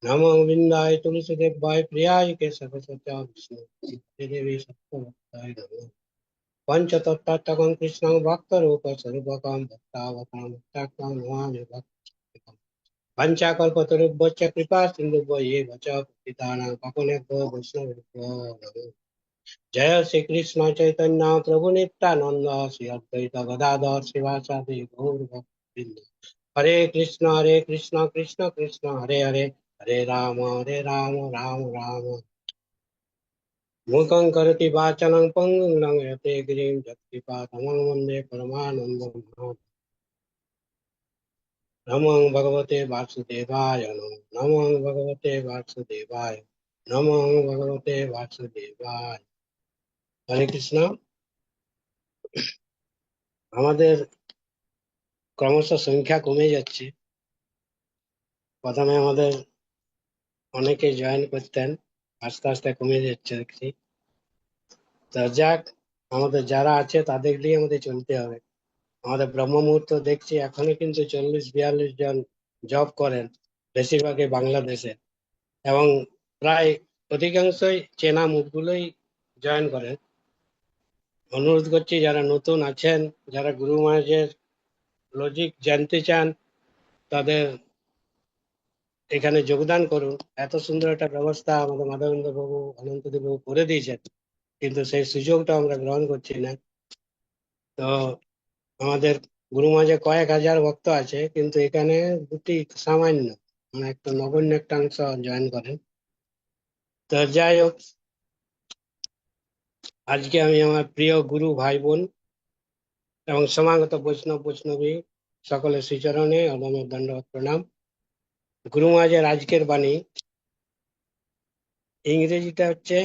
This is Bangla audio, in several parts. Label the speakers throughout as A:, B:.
A: नमो विंदाय तुलसीदेवाय प्रियाय केशवस्य विष्णु देवी सत्यवताय नमः। पंचतत्त्वात्मकं कृष्णं भक्तरूपस्वरूपकं भक्तावतां नमामि भक्तम्। पञ्चाकल्पतरुभ्यश्च कृपा सिन्धुभ्यैव च पतितानां पावनेभ्यो वैष्णवेभ्यो नमः। जय श्री कृष्ण चैतन्य प्रभु नित्यानंद श्री अद्वैत गदाधर शिवासादि गौर भक्तवृंद। हरे कृष्ण कृष्ण कृष्ण हरे हरे, हरे राम राम राम। मूकं करोति वाचालं पङ्गुं लङ्घयते गिरिं यत्कृपातमं वन्दे परमानन्दं। नमो भगवते वासुदेवाय, नमो भगवते वासुदेवाय, नमो भगवते वासुदेवाय। हरे कृष्ण। আমাদের ক্রমশ সংখ্যা কমে যাচ্ছে। প্রথমে আমাদের অনেকে জয়েন করতেন, আস্তে আস্তে কমে যাচ্ছে দেখছি। তা যাক, আমাদের যারা আছে তাদের দিয়ে আমাদের চলতে হবে। আমাদের ব্রহ্ম মুহূর্ত দেখছি এখনো কিন্তু 40-42 জন জব করেন, বেশিরভাগই বাংলাদেশে, এবং প্রায় অধিকাংশই চেনা মুখগুলোই জয়েন করেন। অনুরোধ করছি যারা নতুন আছেন, যারা গুরু মহারাজের লজিক জানতে চান, তাদের এখানে যোগদান করুন। এত সুন্দর একটা ব্যবস্থা আমাদের মাধবেন্দ্র বাবু, অনন্তদেব বাবু করে দিয়েছেন, কিন্তু সেই সুযোগটা আমরা গ্রহণ করছি না। তো আমাদের গুরু মাঝে কয়েক হাজার ভক্ত আছে, কিন্তু এখানে দুটি সামান্য, মানে একটা নগণ্য একটা অংশ জয়েন করেন। তো যাই হোক, আজকে আমি আমার প্রিয় গুরু ভাই বোন এবং সমাগত বৈষ্ণব বৈষ্ণবী সকলের শ্রীচরণে অদমের দণ্ডবত প্রণাম। গুরু মহারাজের আজকের বাণী, ইংরেজিটা হচ্ছে,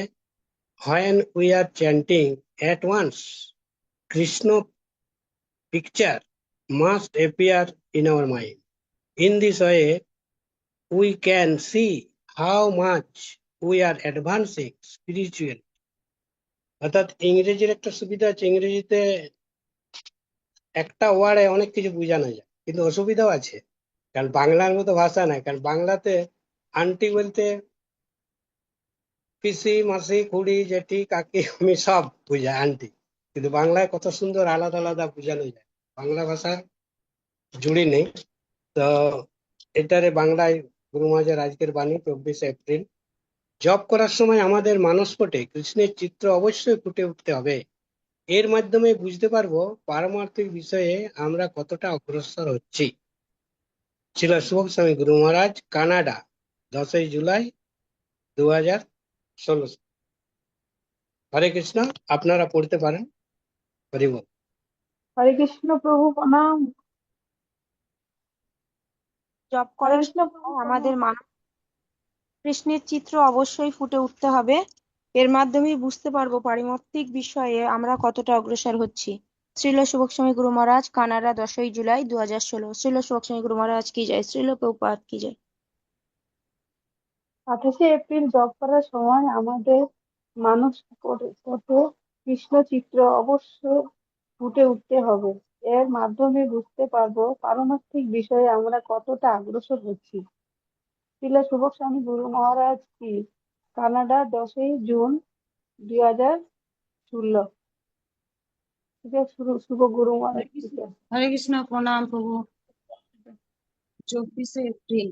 A: when we are chanting at once, Krishna picture must appear in our mind. In this way, we can see how much we are advancing spiritually. অর্থাৎ ইংরেজির একটা সুবিধা আছে, ইংরেজিতে একটা ওয়ার্ডে অনেক কিছু বোঝানো যায়, কিন্তু অসুবিধাও আছে, কারণ বাংলার মতো ভাষা নাই। কারণ বাংলাতে আন্টি বলতে পিসি, মাসি, খুড়ি, জেঠি, কাকি, আমি সব বুঝায় আন্টি, কিন্তু বাংলায় কত সুন্দর আলাদা আলাদা বোঝানো যায়, বাংলা ভাষা জুড়ি নেই। তো এটারে বাংলায় গুরু মহারাজের আজকের বাণী 24 এপ্রিল। জপ করার সময় আমাদের মানসপটে কৃষ্ণের চিত্র অবশ্যই ফুটে উঠতে হবে। এর মাধ্যমে বুঝতে পারবো পারমার্থিক বিষয়ে আমরা কতটা অগ্রসর হচ্ছি। ছিল শুভ স্বামী গুরু মহারাজ, কানাডা, 10ই জুলাই 2016। হরে কৃষ্ণ, আপনারা পড়তে পারেন। হরি বল।
B: হরে কৃষ্ণ প্রভু প্রণাম।
C: জপ
B: হরে
C: করার
B: কৃষ্ণ
C: সময়
B: প্রভু
C: আমাদের
B: প্রণাম।
C: কৃষ্ণের চিত্র অবশ্যই ফুটে উঠতে হবে। এর মাধ্যমেই বুঝতে পারবো পারমার্থিক বিষয়ে আমরা কতটা অগ্রসর হচ্ছি। শ্রীল সুবক্সমী গুরু মহারাজ, কানাডা, 10ই জুলাই 2016। শ্রীল সুবক্সমী গুরু মহারাজ কি জয়, শ্রীল প্রভুপাদ কি জয়।
B: 28শে এপ্রিল জপ করার সময় আমাদের মানস পটে কৃষ্ণ চিত্র অবশ্যই ফুটে উঠতে হবে। এর মাধ্যমে বুঝতে পারবো পারমার্থিক বিষয়ে আমরা কতটা অগ্রসর হচ্ছি। শ্রীল শুভস্বামী গুরু মহারাজ কি, কানাডা, 10ই জুন 2016। ঠিক আছে, শুভ গুরু মহারাজ কি জয়।
D: হরে কৃষ্ণ প্রণাম প্রভু। 24শে এপ্রিল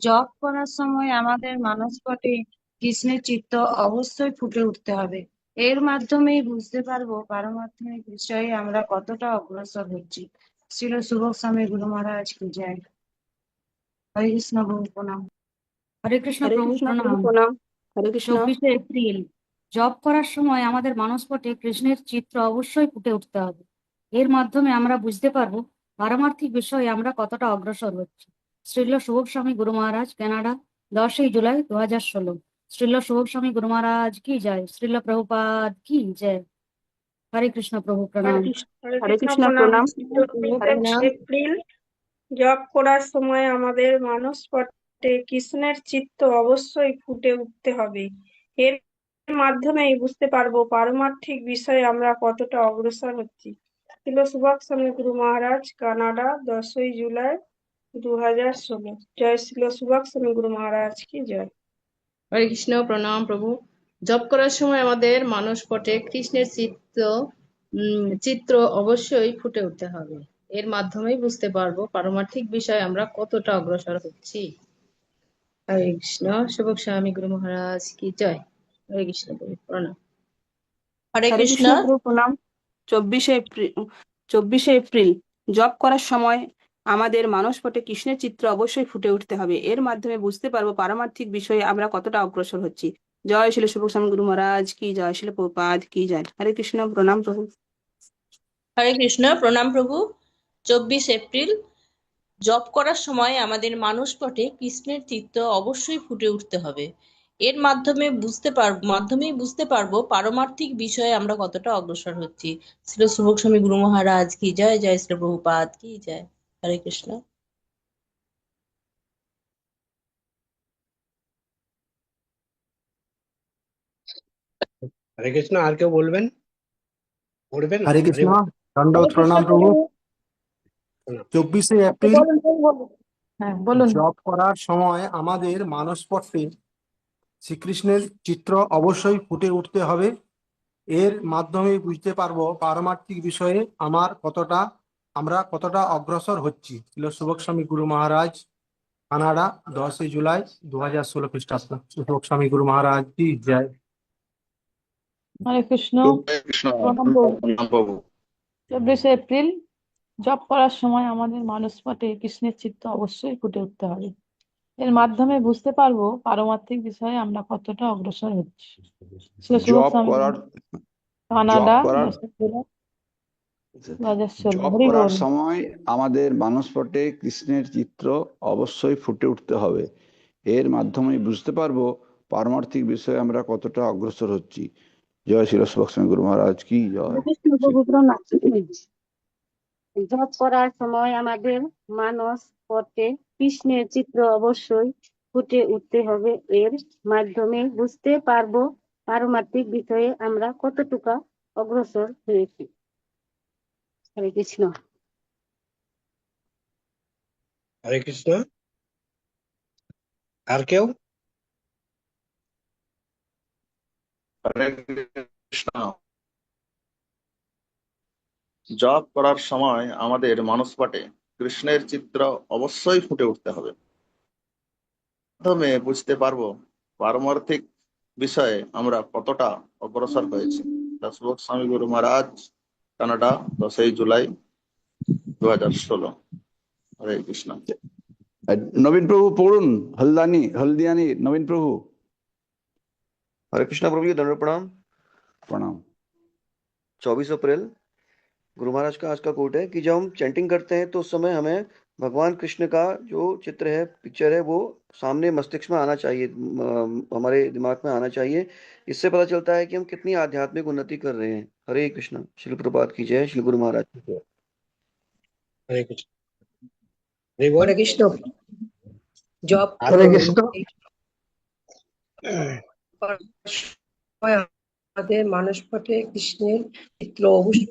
D: জপ করার সময় আমাদের মানসপটে কৃষ্ণের চিত্র অবশ্যই ফুটে উঠতে হবে। এর মাধ্যমেই বুঝতে পারবো পারমার্থিক বিষয়ে আমরা কতটা অগ্রসর হচ্ছি। শ্রীল শুভক স্বামী গুরু মহারাজ কি জয়। হরে কৃষ্ণ প্রভু প্রণাম।
E: হরে কৃষ্ণ
B: হরে
E: প্রভু
B: কৃষ্ণ প্রভু
E: প্রণাম।
B: প্রণাম। হরে কৃষ্ণ।
E: 24শে এপ্রিল জপ করার সময় আমাদের মানসপটে কৃষ্ণের চিত্র অবশ্যই ফুটে উঠতে হবে। এর মাধ্যমে আমরা বুঝতে পারবো পারমার্থিক বিষয়ে আমরা কতটা অগ্রসর হচ্ছি। শ্রীল শুভক স্বামী গুরু মহারাজ, কানাডা, 10ই জুলাই 2016। শ্রীল শুভক স্বামী গুরু মহারাজ কি জয়, শ্রীল প্রভুপাদ কি জয়। হরে কৃষ্ণ প্রভু প্রণাম।
B: হরে কৃষ্ণ প্রণাম। হরে
F: 24 এপ্রিল জপ করার সময় আমাদের মানসপটে কৃষ্ণের চিত্র অবশ্যই ফুটে উঠতে হবে। এর মাধ্যমেই বুঝতে পারবো পারমার্থিক বিষয়ে আমরা কতটা অগ্রসর হচ্ছি। ছিল সুভাষ স্বামী গুরু মহারাজ, কানাডা, 10ই জুলাই 2016। জয় শ্রী সুভাষ স্বামী গুরু মহারাজ কি জয়।
G: হরে কৃষ্ণ, প্রণাম প্রভু। জপ করার সময় আমাদের মানসপটে কৃষ্ণের চিত্র অবশ্যই ফুটে উঠতে হবে। এর মাধ্যমেই বুঝতে পারবো পারমার্থিক বিষয়ে আমরা কতটা অগ্রসর হচ্ছি। হরে কৃষ্ণ, শুভ স্বামী গুরু মহারাজ কি জয়। হরে কৃষ্ণ প্রভু, প্রণাম।
H: হরে
B: হরে
H: কৃষ্ণ।
B: কৃষ্ণ প্রভু প্রণাম।
H: 24শে এপ্রিল জপ করার সময় আমাদের মানসপটে কৃষ্ণের চিত্র অবশ্যই ফুটে উঠতে হবে। এর মাধ্যমে বুঝতে পারবো পারমার্থিক বিষয়ে আমরা কতটা অগ্রসর হচ্ছি। জয় শ্রী শুভ স্বামী গুরু মহারাজ কি জয়, শ্রী প্রভুপাদ কি জয়। হরে কৃষ্ণ, প্রণাম প্রভু।
I: হরে কৃষ্ণ, প্রণাম প্রভু। 24 এপ্রিল জপ করার সময় আমাদের মানসপটে কৃষ্ণের চিত্র অবশ্যই ফুটে উঠতে হবে। এর মাধ্যমেই বুঝতে পারবো পারমার্থিক বিষয়ে আমরা কতটা অগ্রসর হচ্ছি। শ্রী শুভ স্বামী গুরু মহারাজ কি জয়, জয় শ্রী প্রভুপাদ কি জয়। হরে কৃষ্ণ।
A: হরে কৃষ্ণ। আর কেউ বলবেন? পড়বেন?
J: হরে
A: হরি
J: কৃষ্ণ,
A: বল।
J: দণ্ডবত প্রণাম প্রভু। 24শে এপ্রিল
B: হ্যাঁ বলুন।
J: জপ করার সময় আমাদের মানসপটে শ্রীকৃষ্ণের চিত্র অবশ্যই ফুটে উঠতে হবে। এর মাধ্যমে বুঝতে পারবো পারমার্থিক বিষয়ে আমরা কতটা অগ্রসর হচ্ছি। ছিল শুভক স্বামী গুরু মহারাজ, কানাডা, 10 জুলাই 2016 খ্রিস্টাব্দ। শুভক স্বামী গুরু মহারাজ কি জয়।
B: হরে কৃষ্ণ
K: কৃষ্ণ,
B: প্রণাম প্রভু।
K: প্রণাম প্রভু।
B: 24শে এপ্রিল জপ করার সময় আমাদের মানসপটে কৃষ্ণের চিত্র অবশ্যই ফুটে উঠতে হবে। এর মাধ্যমে বুঝতে পারবো পারমার্থিক বিষয়ে আমরা কতটা অগ্রসর হচ্ছি। শ্রী শুভ
K: জব
B: স্বামী
K: করার
B: কানাডা,
K: জব করার
B: 10 জুলাই 2016।
K: জব
B: হরি
K: করার
B: বল।
K: সময় আমাদের মানসপটে কৃষ্ণের চিত্র অবশ্যই ফুটে উঠতে হবে। এর মাধ্যমে বুঝতে পারবো পারমার্থিক বিষয়ে আমরা কতটা অগ্রসর হচ্ছি। জয় শ্রী লক্ষ্মী গুরু মহারাজ কি জয়।
D: জপ করার সময় আমাদের মানস পটে কৃষ্ণের চিত্র অবশ্যই ফুটে উঠতে হবে। এর মাধ্যমে বুঝতে পারবো পারমার্থিক বিষয়ে আমরা কতটুকু অগ্রসর হয়েছি। হরে কৃষ্ণ।
A: হরে কৃষ্ণ। আর কেউ?
L: হরে কৃষ্ণ। জপ করার সময় আমাদের মানসপটে কৃষ্ণের চিত্র অবশ্যই ফুটে উঠতে হবে। মাধ্যমে বুঝতে পারবো পারমার্থিক বিষয়ে আমরা কতটা অগ্রসর হয়েছি। শ্রী স্বামী গুরু মহারাজ, কানাডা, 10 জুলাই 2016। হরে কৃষ্ণ।
K: নবীন প্রভু পড়ুন, হলদিয়ানি নবীন প্রভু।
M: हरे कृष्णा प्रभु जी, दंड प्रणाम।
K: प्रणाम।
M: 24 अप्रैल गुरु महाराज का आज का कोट है कि जब हम चैंटिंग करते हैं तो उस समय हमें भगवान कृष्ण का जो चित्र है, पिक्चर है, वो सामने मस्तिष्क में आना चाहिए, हमारे दिमाग में आना चाहिए। इससे पता चलता है कि हम कितनी आध्यात्मिक उन्नति कर रहे हैं। हरे कृष्णा। श्री प्रभुपाद की जय, श्री गुरु महाराज की जय।
A: হরে কৃষ্ণ। হরি বল।
N: হরে কৃষ্ণ। জপ
A: আর
J: হরে কৃষ্ণ।
N: আমাদের মানসপটে কৃষ্ণের চিত্র অবশ্যই,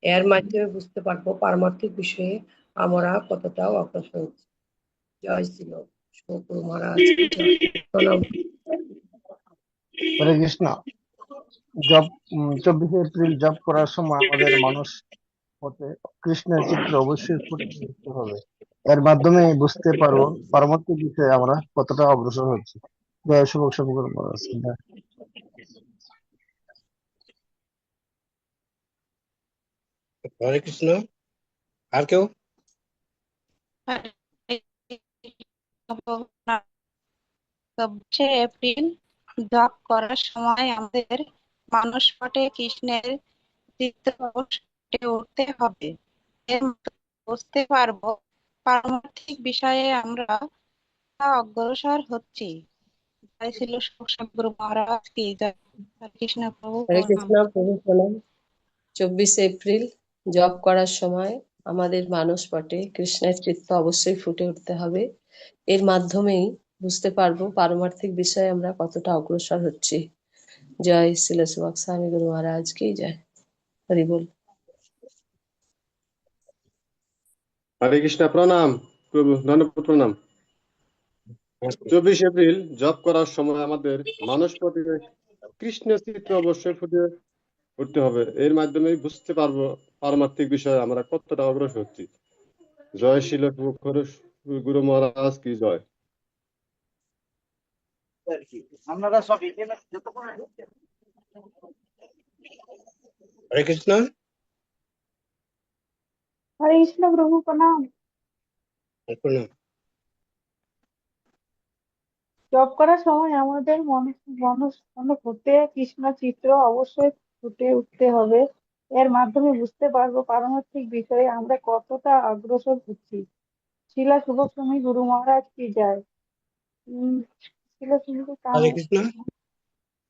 N: এর মাধ্যমে বুঝতে পারবো পারমার্থিক বিষয়ে আমরা কতটা অগ্রসর হচ্ছি। জয় শ্রী গুরু মহারাজ কি জয়। প্রণাম।
J: হরে কৃষ্ণ। 24শে এপ্রিল জপ করার সময় আমাদের মানসপটে কৃষ্ণের চিত্র অবশ্যই ফুটে উঠতে হবে। এর মাধ্যমে বুঝতে পারবো পারমার্থিক বিষয়ে আমরা কতটা অগ্রসর হচ্ছি। জয় শুভ স্বামী গুরু মহারাজ কি জয়।
A: হরে কৃষ্ণ। আর কেউ?
C: 24শে এপ্রিল জপ করার সময় আমাদের মানসপটে কৃষ্ণের চিত্র অবশ্যই ফুটে উঠতে হবে। এর মাধ্যমে বুঝতে পারবো পারমার্থিক বিষয়ে আমরা অগ্রসর হচ্ছি। জয় শ্রী লক্ষ্মী গুরু মহারাজ কি জয়। হরে কৃষ্ণ প্রভু
N: হরে
C: প্রণাম।
N: কৃষ্ণ প্রভু প্রণাম। 24 এপ্রিল জপ করার সময় আমাদের মানসপটে কৃষ্ণের চিত্র অবশ্যই ফুটে উঠতে হবে। এর মাধ্যমেই বুঝতে পারবো পারমার্থিক বিষয়ে আমরা কতটা অগ্রসর হচ্ছি। জয় শ্রী স্বামী গুরু মহারাজ কি জয়। হরি বল।
O: হরে কৃষ্ণ, প্রণাম প্রভু, ধন্যবাদ, প্রণাম। 24 এপ্রিল জপ করার সময় আমাদের মানস পটে কৃষ্ণের চিত্র অবশ্যই ফুটে উঠতে হবে। এর মাধ্যমে বুঝতে পারবো পারমার্থিক বিষয়ে আমরা কতটা অগ্রসর হচ্ছি। জয় শিল গুরু মহারাজ কি জয়।
A: হরে কৃষ্ণ।
B: হরে কৃষ্ণ প্রভু, প্রণাম।
A: প্রণাম।
B: জপ করার সময় আমাদের মনে ফুটে কৃষ্ণ চিত্র অবশ্যই ফুটে উঠতে হবে। এর মাধ্যমে বুঝতে পারবো পারমার্থিক বিষয়ে আমরা কতটা অগ্রসর হচ্ছি। শিলা শুভক স্বামী গুরু মহারাজ কি যায়। শিলা শুভক
A: হরে কৃষ্ণ।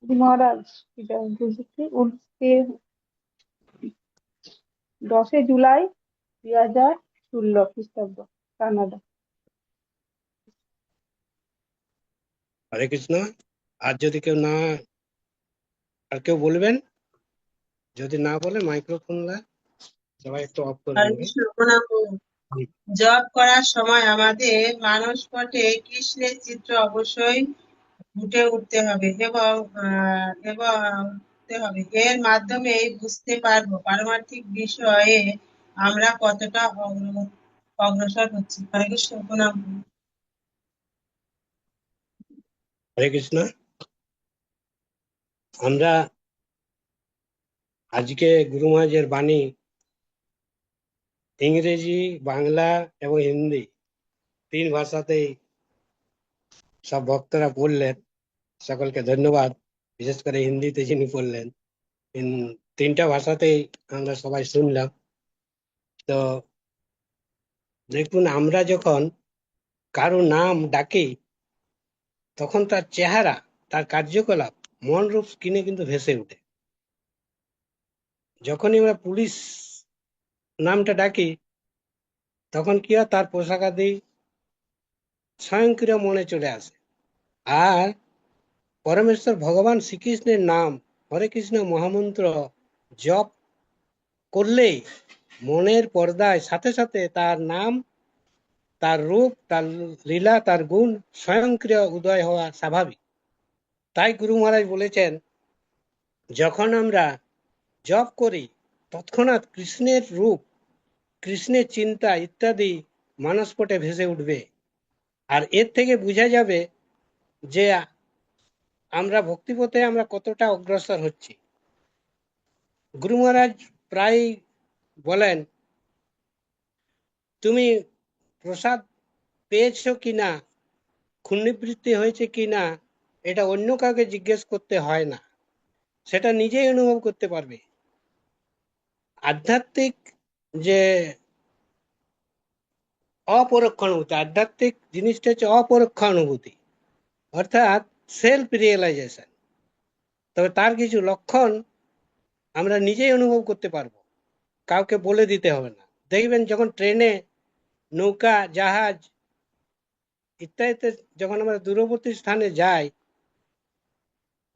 B: গুরু মহারাজ কি যায় বুঝেছি। 10 জুলাই 2016 খ্রিস্টাব্দ, কানাডা।
A: হরে কৃষ্ণ। আর যদি কেউ না, আর কেউ বলবেন? যদি না বলে মাইক্রোফোন সবাই একটু অফ করে
P: হরে
A: দেবে।
P: কৃষ্ণ, প্রণাম প্রভু। জপ করার সময় আমাদের মানস পটে কৃষ্ণের চিত্র অবশ্যই ফুটে উঠতে হবে এর মাধ্যমে বুঝতে পারবো পারমার্থিক বিষয়ে আমরা কতটা অগ্রসর হচ্ছি। হরে কৃষ্ণ, প্রণাম প্রভু।
A: হরে কৃষ্ণ। আমরা আজকে গুরু মহারাজের বাণী ইংরেজি, বাংলা এবং হিন্দি 3 ভাষাতেই সব ভক্তরা পড়লেন। সকলকে ধন্যবাদ। বিশেষ করে হিন্দিতে যিনি পড়লেন, 3টা ভাষাতেই আমরা সবাই শুনলাম। তো দেখুন, আমরা যখন কারো নাম ডাকি তখন তার চেহারা, তার কার্যকলাপ মন রূপ স্ক্রিনে কিন্তু ভেসে ওঠে। যখনই আমরা পুলিশ নামটা ডাকি তখন কি হয়, তার পোশাকাদি স্বয়ংক্রিয় মনে চলে আসে। আর পরমেশ্বর ভগবান শ্রীকৃষ্ণের নাম হরে কৃষ্ণ মহামন্ত্র জপ করলেই মনের পর্দায় সাথে সাথে তার নাম, তার রূপ, তার লীলা, তার গুণ স্বয়ংক্রিয় উদয় হওয়া স্বাভাবিক। তাই গুরু মহারাজ বলেছেন, যখন আমরা জপ করি তৎক্ষণাৎ কৃষ্ণের রূপ, কৃষ্ণের চিন্তা ইত্যাদি মানসপটে ভেসে উঠবে। আর এর থেকে বোঝা যাবে যে আমরা ভক্তিপথে আমরা কতটা অগ্রসর হচ্ছি। গুরু মহারাজ প্রায় বলেন, তুমি প্রসাদ পেয়েছো কিনা, ক্ষুণ্ণবৃত্তি হয়েছে কিনা, এটা অন্য কাউকে জিজ্ঞেস করতে হয় না, সেটা নিজেই অনুভব করতে পারবে। আধ্যাত্মিক যে অপরোক্ষ অনুভূতি, আধ্যাত্মিক জিনিসটা হচ্ছে অপরোক্ষ অনুভূতি, অর্থাৎ সেলফ রিয়েলাইজেশন। তবে তার কিছু লক্ষণ আমরা নিজেই অনুভব করতে পারবো, কাউকে বলে দিতে হবে না। দেখবেন যখন ট্রেনে, নৌকা, জাহাজ ইত্যাদিতে যখন আমরা দূরবর্তী স্থানে যাই,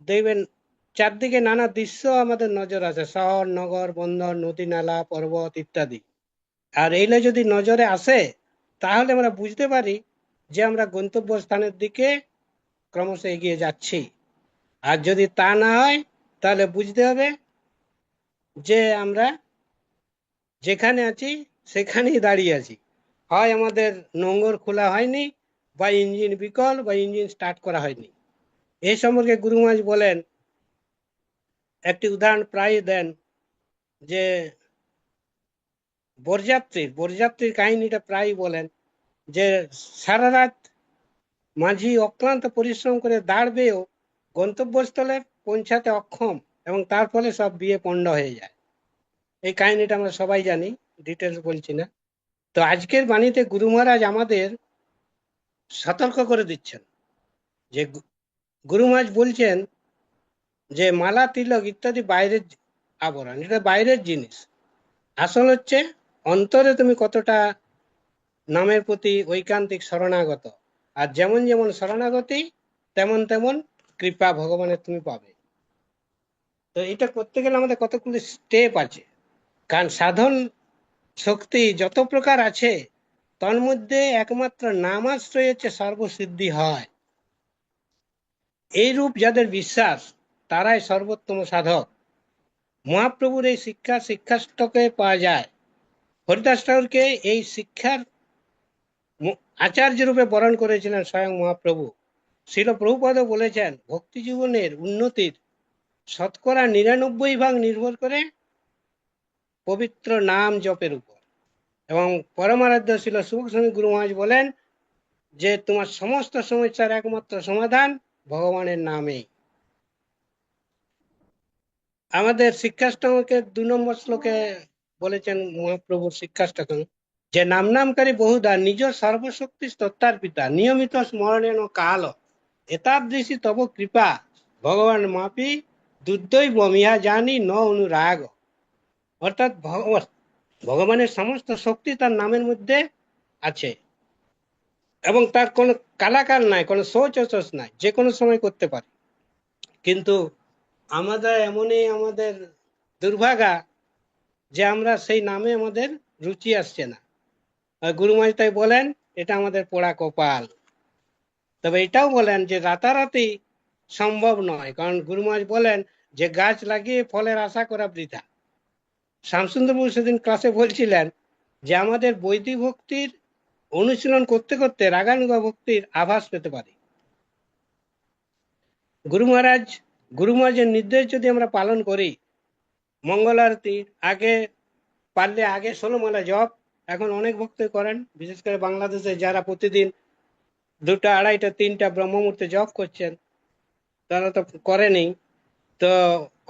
A: দেখবেন চারদিকে নানা দৃশ্য আমাদের নজর আসে, শহর, নগর, বন্দর, নদী, নালা, পর্বত ইত্যাদি। আর এইগুলো যদি নজরে আসে তাহলে আমরা বুঝতে পারি যে আমরা গন্তব্য স্থানের দিকে ক্রমশ এগিয়ে যাচ্ছি। আর যদি তা না হয় তাহলে বুঝতে হবে যে আমরা যেখানে আছি সেখানেই দাঁড়িয়ে আছি। হয় আমাদের নোঙর খোলা হয়নি, বা ইঞ্জিন বিকল, বা ইঞ্জিন স্টার্ট করা হয়নি। এই সম্পর্কে গুরু মহারাজ বলেন, একটি উদাহরণ প্রায় দেন, যে বরযাত্রীর কাহিনীটা প্রায় বলেন, যে সারা রাত মাঝি অক্লান্ত পরিশ্রম করে দাঁড়বেও গন্তব্যস্থলে পৌঁছাতে অক্ষম, এবং তার ফলে সব বিয়ে পণ্ড হয়ে যায়। এই কাহিনীটা আমরা সবাই জানি, ডিটেলস বলছি না। তো আজকের বাণীতে গুরু মহারাজ আমাদের সতর্ক করে দিচ্ছেন, যে গুরু মহারাজ বলছেন যে মালা, তিলক ইত্যাদি বাইরের আবরণ, এটা বাইরের জিনিস। আসল হচ্ছে অন্তরে তুমি কতটা নামের প্রতি ঐকান্তিক শরণাগত। আর যেমন যেমন শরণাগতি তেমন তেমন কৃপা ভগবানের তুমি পাবে। তো এটা করতে গেলে আমাদের কতগুলি স্টেপ আছে, কারণ সাধন শক্তি যত প্রকার আছে তন্মধ্যে একমাত্র নামাশ্রয় হচ্ছে সর্বসিদ্ধি হয়। এইরূপ যাদের বিশ্বাস তারাই সর্বোত্তম সাধক। মহাপ্রভুর এই শিক্ষাষ্টকে পাওয়া যায়। হরিদাস ঠাকুরকে এই শিক্ষার আচার্য রূপে বরণ করেছিলেন স্বয়ং মহাপ্রভু। শিল প্রভুপাদ বলেছেন, ভক্তি জীবনের উন্নতির 99% নির্ভর করে পবিত্র নাম জপের উপর। এবং পরমারাধ্য শিল সুবক্স্বামী গুরু মহারাজ বলেন যে তোমার সমস্ত সমস্যার একমাত্র সমাধান ভগবানের নামে। আমাদের শিক্ষাষ্টকে 2 নম্বর শ্লোকে বলেছেন মহাপ্রভুর শিক্ষাষ্টকম যে নামনামকারী বহুদা নিজ সর্বশক্তি তত্ত্বার পিতা নিয়মিত স্মরণেন কাল এতাদৃশী তব কৃপা ভগবান মাপি দুর্দৈ বমিয়া জানি ন অনুরাগ। অর্থাৎ ভগবানের সমস্ত শক্তি তার নামের মধ্যে আছে এবং তার কোনো কালাকাল নাই, কোনো সোচ নাই, যে কোনো সময় করতে পারে। কিন্তু আমাদের দুর্ভাগা যে আমরা সেই নামে আমাদের রুচি আসছে না। গুরু মহারাজ তাই বলেন এটা আমাদের পোড়া কপাল। তবে এটাও বলেন যে রাতারাতি সম্ভব নয়, কারণ গুরু মহারাজ বলেন যে গাছ লাগিয়ে ফলের আশা করা বৃথা। শ্যামসুন্দরবাবু সেদিন ক্লাসে বলছিলেন যে আমাদের বৈদিক ভক্তির অনুশীলন করতে করতে রাগানুগা ভক্তির আভাস পেতে পারি। গুরু মহারাজের নির্দেশ যদি আমরা পালন করি, মঙ্গল আরতির আগে পারলে আগে 16 মালা জপ এখন অনেক ভক্ত করেন, বিশেষ করে বাংলাদেশে যারা প্রতিদিন 2টা 2.5টা 3টা ব্রহ্মমূর্তে জপ করছেন তারা তো করেনি। তো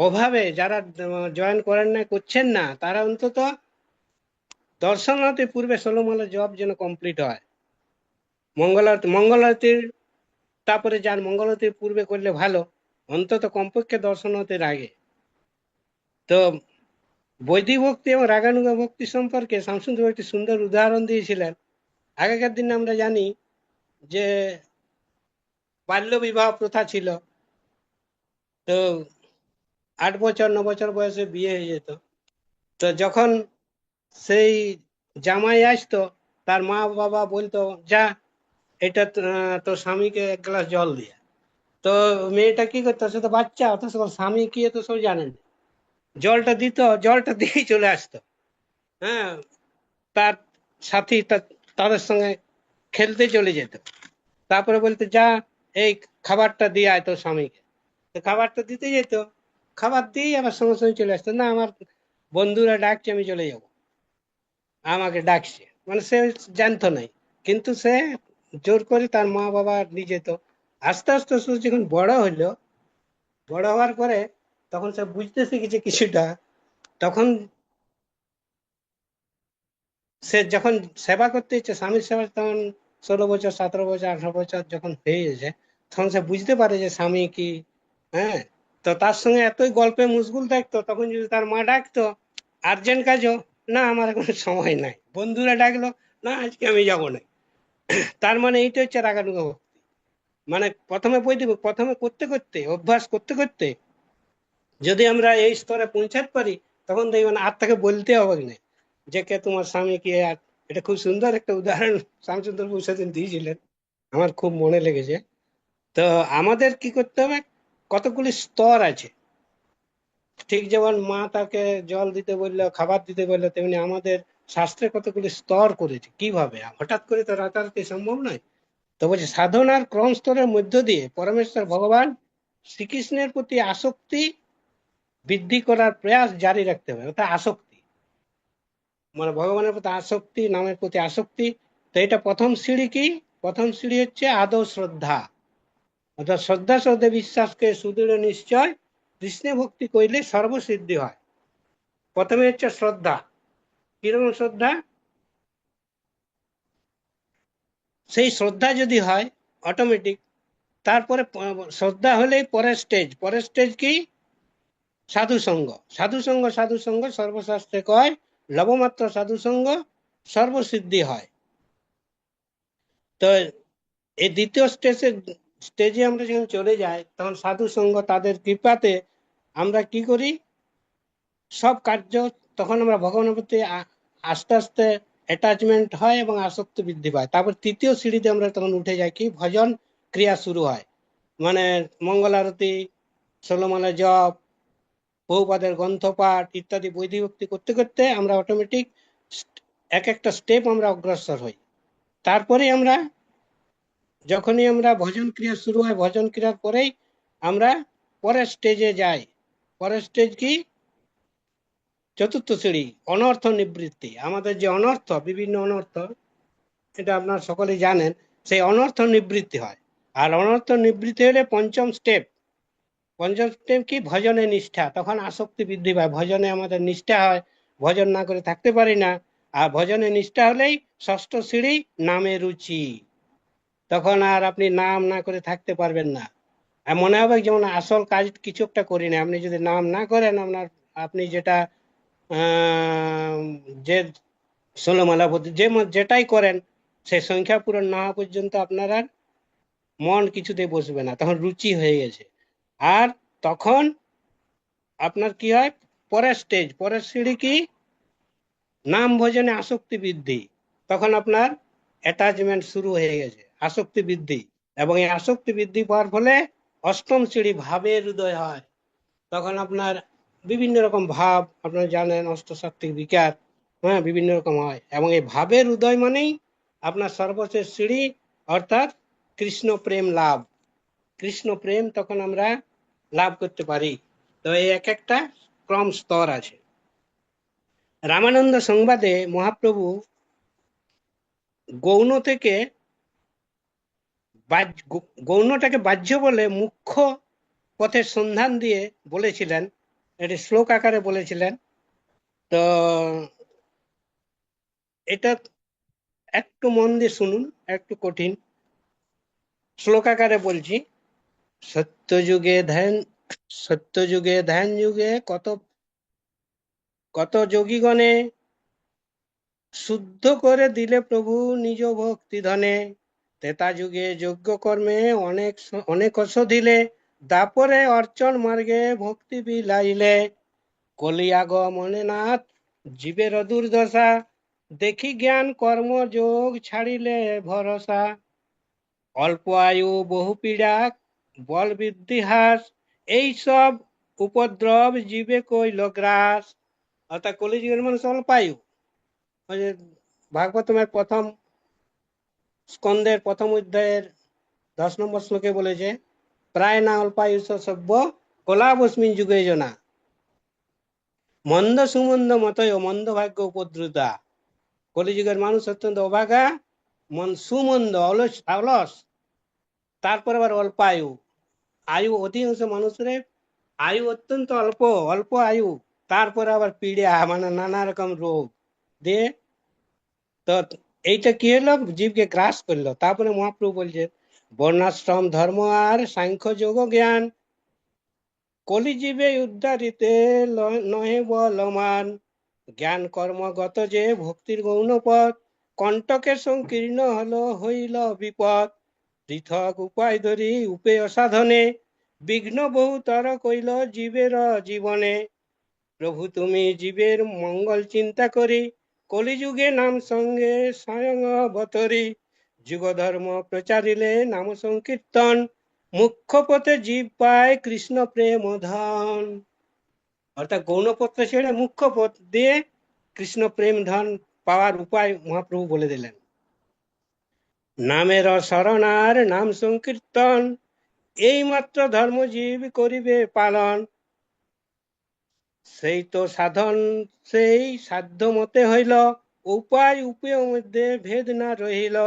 A: অভাবে যারা জয়েন করেন না, করছেন না, তারা অন্তত দর্শনার্থীর পূর্বে 16 মালা জপ যেন কমপ্লিট হয়। মঙ্গল আরতির তারপরে যার মঙ্গল আরতির পূর্বে করলে ভালো, অন্তত কমপক্ষে দর্শনার্থীর আগে। তো বৈদিক ভক্তি এবং রাগানুগা ভক্তি সম্পর্কে শ্যামসুন্দর একটি সুন্দর উদাহরণ দিয়েছিলেন। আগেকার দিনে আমরা জানি যে বাল্য বিবাহ প্রথা ছিল, তো 8 বছর 9 বছর বয়সে বিয়ে হয়ে যেত। তো যখন সেই জামাই আসতো তার মা বাবা বলতো যা এটা তোর স্বামীকে 1 গ্লাস জল দিয়ে। তো মেয়েটা কি করতো, সে তো বাচ্চা, অত স্বামী কি তো সব জানেন, জলটা দিত, জলটা দিয়েই চলে আসতো। হ্যাঁ, তার সাথী তাদের সঙ্গে খেলতে চলে যেত। তারপরে বলতো যা এই খাবারটা দিয়ে আয় তোর স্বামীকে। তো খাবারটা দিতে যেত, খাবার দিয়ে আবার সঙ্গে সঙ্গে চলে আসতো, না আমার বন্ধুরা ডাকছে আমি চলে যাব, আমাকে ডাকছে, মানে সে জানতো নাই, কিন্তু সে জোর করে তার মা বাবা নিয়ে যেত। আস্তে আস্তে যখন বড় হওয়ার পরে তখন সে বুঝতে শিখেছে কিছুটা। তখন সে যখন সেবা করতে ইচ্ছে স্বামীর সেবা, তখন 16 বছর 17 বছর 18 বছর যখন হয়ে গেছে, তখন সে বুঝতে পারে যে স্বামী কি। হ্যাঁ, তো তার সঙ্গে এতই গল্পে মশগুল থাকতো, তখন যদি তার মা ডাকতো আর্জেন্ট কাজও, না আমার এখন সময় নাই, বন্ধুরা ডাকলো, না আজকে আমি যাব না। তার মানে এইটা হচ্ছে রাগানুগা ভক্তি। মানে প্রথমে করতে করতে অভ্যাস করতে করতে যদি আমরা এই স্তরে পৌঁছাতে পারি, তখন দেখবেন আর তাকে বলতে হবে না যে কে তোমার স্বামী কি। আর এটা খুব সুন্দর একটা উদাহরণ শ্যামসুন্দর সেদিন দিয়েছিলেন, আমার খুব মনে লেগেছে। তো আমাদের কি করতে হবে, কতগুলি স্তর আছে। ঠিক যেমন মা তাকে জল দিতে বললো, খাবার দিতে বললো, তেমনি আমাদের শাস্ত্রে কতগুলি স্তর করেছে। কিভাবে, হঠাৎ করে তো রাতারাতি সম্ভব নয়। তো বলছে সাধনার ক্রম স্তরের মধ্য দিয়ে পরমেশ্বর ভগবান শ্রীকৃষ্ণের প্রতি আসক্তি বৃদ্ধি করার প্রয়াস জারি রাখতে হবে। অর্থাৎ আসক্তি মানে ভগবানের প্রতি আসক্তি, নামের প্রতি আসক্তি। তো এটা প্রথম সিঁড়ি। কি প্রথম সিঁড়ি হচ্ছে আদৌ শ্রদ্ধা, অর্থাৎ শ্রদ্ধা বিশ্বাসকে সুদৃঢ় নিশ্চয় কৃষ্ণে ভক্তি করলে সর্বসিদ্ধি হয়। প্রথমে হচ্ছে শ্রদ্ধা। কিরকম শ্রদ্ধা, সেই শ্রদ্ধা যদি হয় অটোমেটিক, তারপরে শ্রদ্ধা হলেই পরের স্টেজ কি, সাধুসঙ্গ। সাধুসঙ্গ সর্বশাস্ত্রে কয় লবমাত্র সাধুসঙ্গ সর্বসিদ্ধি হয়। তো এই দ্বিতীয় স্টেজে আমরা যখন চলে যাই, তখন সাধুসঙ্গ তাদের কৃপাতে আমরা কি করি, সব কার্য তখন আমরা ভগবানের প্রতি আস্তে আস্তে অ্যাটাচমেন্ট হয় এবং আসক্তি বৃদ্ধি পায়। তারপর তৃতীয় সিঁড়িতে আমরা তখন উঠে যাই, কি ভজন ক্রিয়া শুরু হয়, মানে মঙ্গল আরতি, ষোলমালা জপ, বহুপাদের গ্রন্থপাঠ ইত্যাদি বৈদিক ভক্তি করতে করতে আমরা অটোমেটিক এক একটা স্টেপ আমরা অগ্রসর হই। তারপরে আমরা যখনই আমরা ভজন ক্রিয়া শুরু হয়, ভজন ক্রিয়ার পরেই আমরা পরের স্টেজে যাই। পরের স্টেজ কি? চতুর্থ সিঁড়ি, অনর্থ নিবৃত্তি। আমাদের যে অনর্থ, বিভিন্ন অনর্থ, এটা আপনার সকলেই জানেন, সেই অনর্থ নিবৃত্তি হয়। আর অনর্থ নিবৃত্তি হলে পঞ্চম স্টেপ কি? ভজনে নিষ্ঠা। তখন আসক্তি বৃদ্ধি পায়, ভজনে আমাদের নিষ্ঠা হয়, ভজন না করে থাকতে পারি না। আর ভজনে নিষ্ঠা হলেই ষষ্ঠ সিঁড়ি, নামে রুচি। তখন আর আপনি নাম না করে থাকতে পারবেন না। আর মনে হবে যেমন আসল কাজ কিছু একটা করি না। আপনি যদি নাম না করেন, আপনি যেটা যে ষোলমালা যেটাই করেন, সে সংখ্যা পূরণ না হওয়া পর্যন্ত আপনার আর মন কিছুতে বসবে না, তখন রুচি হয়ে গেছে। আর তখন আপনার কি হয়? পরের স্টেজ, পরের সিঁড়ি কি? নাম ভজনে আসক্তি বৃদ্ধি। তখন আপনার অ্যাটাচমেন্ট শুরু হয়ে গেছে, আসক্তি বৃদ্ধি। এবং এই আসক্তি বৃদ্ধি পাওয়ার ফলে অষ্টম সিঁড়ি, ভাবের উদয় হয়। তখন আপনার বিভিন্ন রকম ভাব, আপনারা জানেন অষ্টসাত্ত্বিক বিকার, হ্যাঁ, বিভিন্ন রকম হয়। এবং এই ভাবের উদয় মানেই আপনার সর্বশেষ সিঁড়ি, অর্থাৎ কৃষ্ণ প্রেম লাভ। কৃষ্ণ প্রেম তখন আমরা লাভ করতে পারি। তো এই এক একটা ক্রম স্তর আছে। রামানন্দ সংবাদে মহাপ্রভু গৌণটাকে বাহ্য বলে মুখ্য পথের সন্ধান দিয়ে বলেছিলেন, এটি শ্লোক আকারে বলেছিলেন। তো এটা একটু মন দিয়ে শুনুন, একটু কঠিন। শ্লোক আকারে বলছি। সত্যযুগে ধ্যান যুগে কত যোগীগণে শুদ্ধ করে দিলে প্রভু নিজ ভক্তি ধনে। ত্রেতা যুগে যজ্ঞ কর্মে অনেক দিলে, দাপরে অর্চন মার্গে ভক্তি বিলাইলে। কলিয়াগ মনে নাথ জীবের দুর্দশা, দেখি জ্ঞান কর্ম যোগ ছাড়িলে ভরসা। অল্প আয়ু বহু পীড়া বল বৃদ্ধি হ্রাস, এইসব উপদ্রব জীবে কইল গ্রাস। অর্থাৎ কলিযুগের মানুষ অল্পায়ু। ওই যে ভাগবতমের প্রথম স্কন্দের প্রথম অধ্যায়ের 10 নম্বর শ্লোকে বলেছে, প্রায় না অল্পায়ুষ সভ্য কলাবস্মিন যুগে জনা, মন্দ সুমন্দ মতয় মন্দ ভাগ্য উপদ্রুতা। কলিযুগের মানুষ অত্যন্ত অভাগা, সুমন্দ, অলস, তারপর আবার অল্পায়ু। আয়ু অধিকাংশ মানুষের আয়ু অত্যন্ত অল্প আয়ু, তারপরে আবার পীড়া, মানে নানা রকম রোগ দিয়ে। তো এইটা কি হলো? জীবকে গ্রাস করলো। তারপরে মহাপ্রভু বলছে, বর্ণাশ্রম ধর্ম আর সাংখ্য যোগ জ্ঞান, কলিজীবে উদ্ধারিতে নহে বলমান। জ্ঞান কর্মগত যে ভক্তির গৌণ পথ, কণ্টকে সংকীর্ণ হইল বিপদ। পৃথক উপায় ধরি উপেয় সাধনে, বিঘ্ন বহুতর কইল জীবের জীবনে। প্রভু তুমি জীবের মঙ্গল চিন্তা করি, কলিযুগে নাম সঙ্গে স্বয়ং অবতরি। যুগ ধর্ম প্রচারিলে নাম সংকীর্তন, মুখ্য পথে জীব পায় কৃষ্ণ প্রেম ধন। অর্থাৎ গৌণপথ ছেড়ে মুখ্য পথ দিয়ে কৃষ্ণ প্রেম ধন পাওয়ার উপায় মহাপ্রভু বলে দিলেন। নামের শরণার নাম সংকীর্তন, এই মাত্র ধর্মজীব করিবে পালন। সেই তো সাধন সেই সাধ্য মতে হইল, উপায় উপেয় মধ্যে ভেদ না রহিল।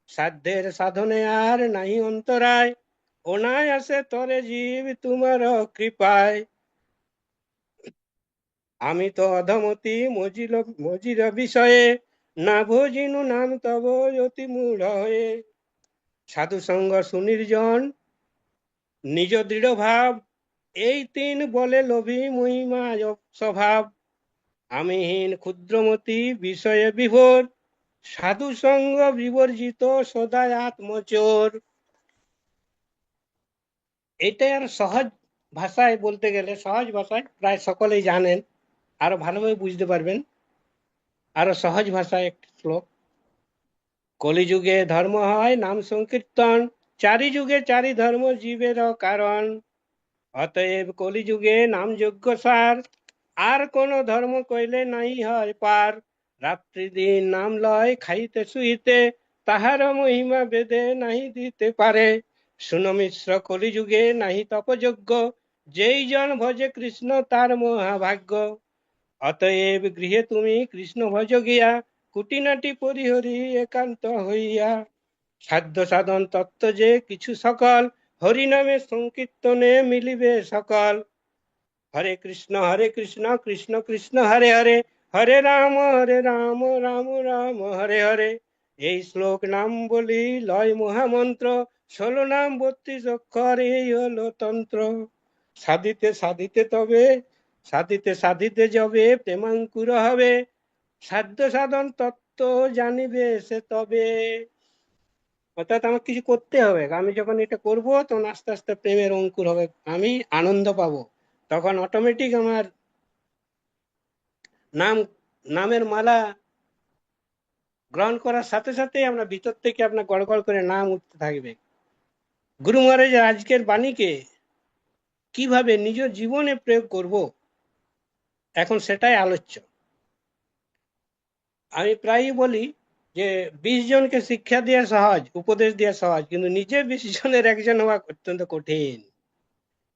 A: সাধ্যের সাধনে আর নাহি অন্তরায়, অনায়াসে তরে জীব তোমার কৃপায়। আমি তো অধমতি মজির বিষয়ে, না ভজিনু নাম তব অতি মূঢ় হয়ে। সাধু সঙ্গ সুনির্জন নিজ দৃঢ় ভাব, এই তিন বলে লোভী মহিমা স্বভাব। আমিহীন ক্ষুদ্রমতি বিষয়ে বিভোর, সাধু সঙ্গ বিবর্জিত সদায় আত্মচোর। এটাই আর সহজ ভাষায় বলতে গেলে, সহজ ভাষায় প্রায় সকলেই জানেন, আরো ভালোভাবে বুঝতে পারবেন। আরো সহজ ভাষায় একটি শ্লোক। কলিযুগে ধর্ম হয় নাম সংকীর্তন, চারি যুগে চারি ধর্ম জীবের কারণ। অতএব কলিযুগে নাম যজ্ঞ সার, আর কোন ধর্ম কইলে নাই হয় পার। রাত্রি দিন নাম লয় খাইতে শুইতে, তাহার মহিমা বেদে নাহি দিতে পারে। শুনো মিশ্র কলিযুগে নাহি তপযজ্ঞ, যেই জন ভজে কৃষ্ণ তার মহাভাগ্য। অতএব গৃহে তুমি কৃষ্ণ ভজ গিয়া, কুটিনাটি পরিহরি একান্ত হইয়া। সাধ্য সাধন তত্ত্ব যে কিছু সকল, হরি নামে সংকীর্তনে মিলিবে সকল। হরে কৃষ্ণ কৃষ্ণ কৃষ্ণ হরে হরে, হরে রাম রাম রাম হরে হরে। এই শ্লোক নাম বলি লয় মহামন্ত্র, 16 নাম 32 অক্ষর এই হলো তন্ত্র। সাধিতে সাধিতে তবে, সাধিতে সাধিতে যবে প্রেমাঙ্কুর হবে, সাধ্য সাধন তত্ত্ব জানিবে সে তবে। অর্থাৎ আমার কিছু করতে হবে, আমি যখন এটা করব তখন আস্তে আস্তে প্রেমের অঙ্কুর হবে, আমি আনন্দ পাবো, তখন অটোমেটিক আমার নামের মালা গ্রহণ করার সাথে সাথে আমরা ভিতর থেকে আপনার গড়গড় করে নাম উঠতে থাকবে। গুরু মহারাজের আজকের বাণীকে কিভাবে নিজ জীবনে প্রয়োগ করব, এখন সেটাই আলোচ্য। আমি প্রায়ই বলি যে 20 জনকে শিক্ষা দেওয়া সহজ, উপদেশ দেওয়া সহজ, কিন্তু নিজে 20 জনের একজন হওয়া অত্যন্ত কঠিন।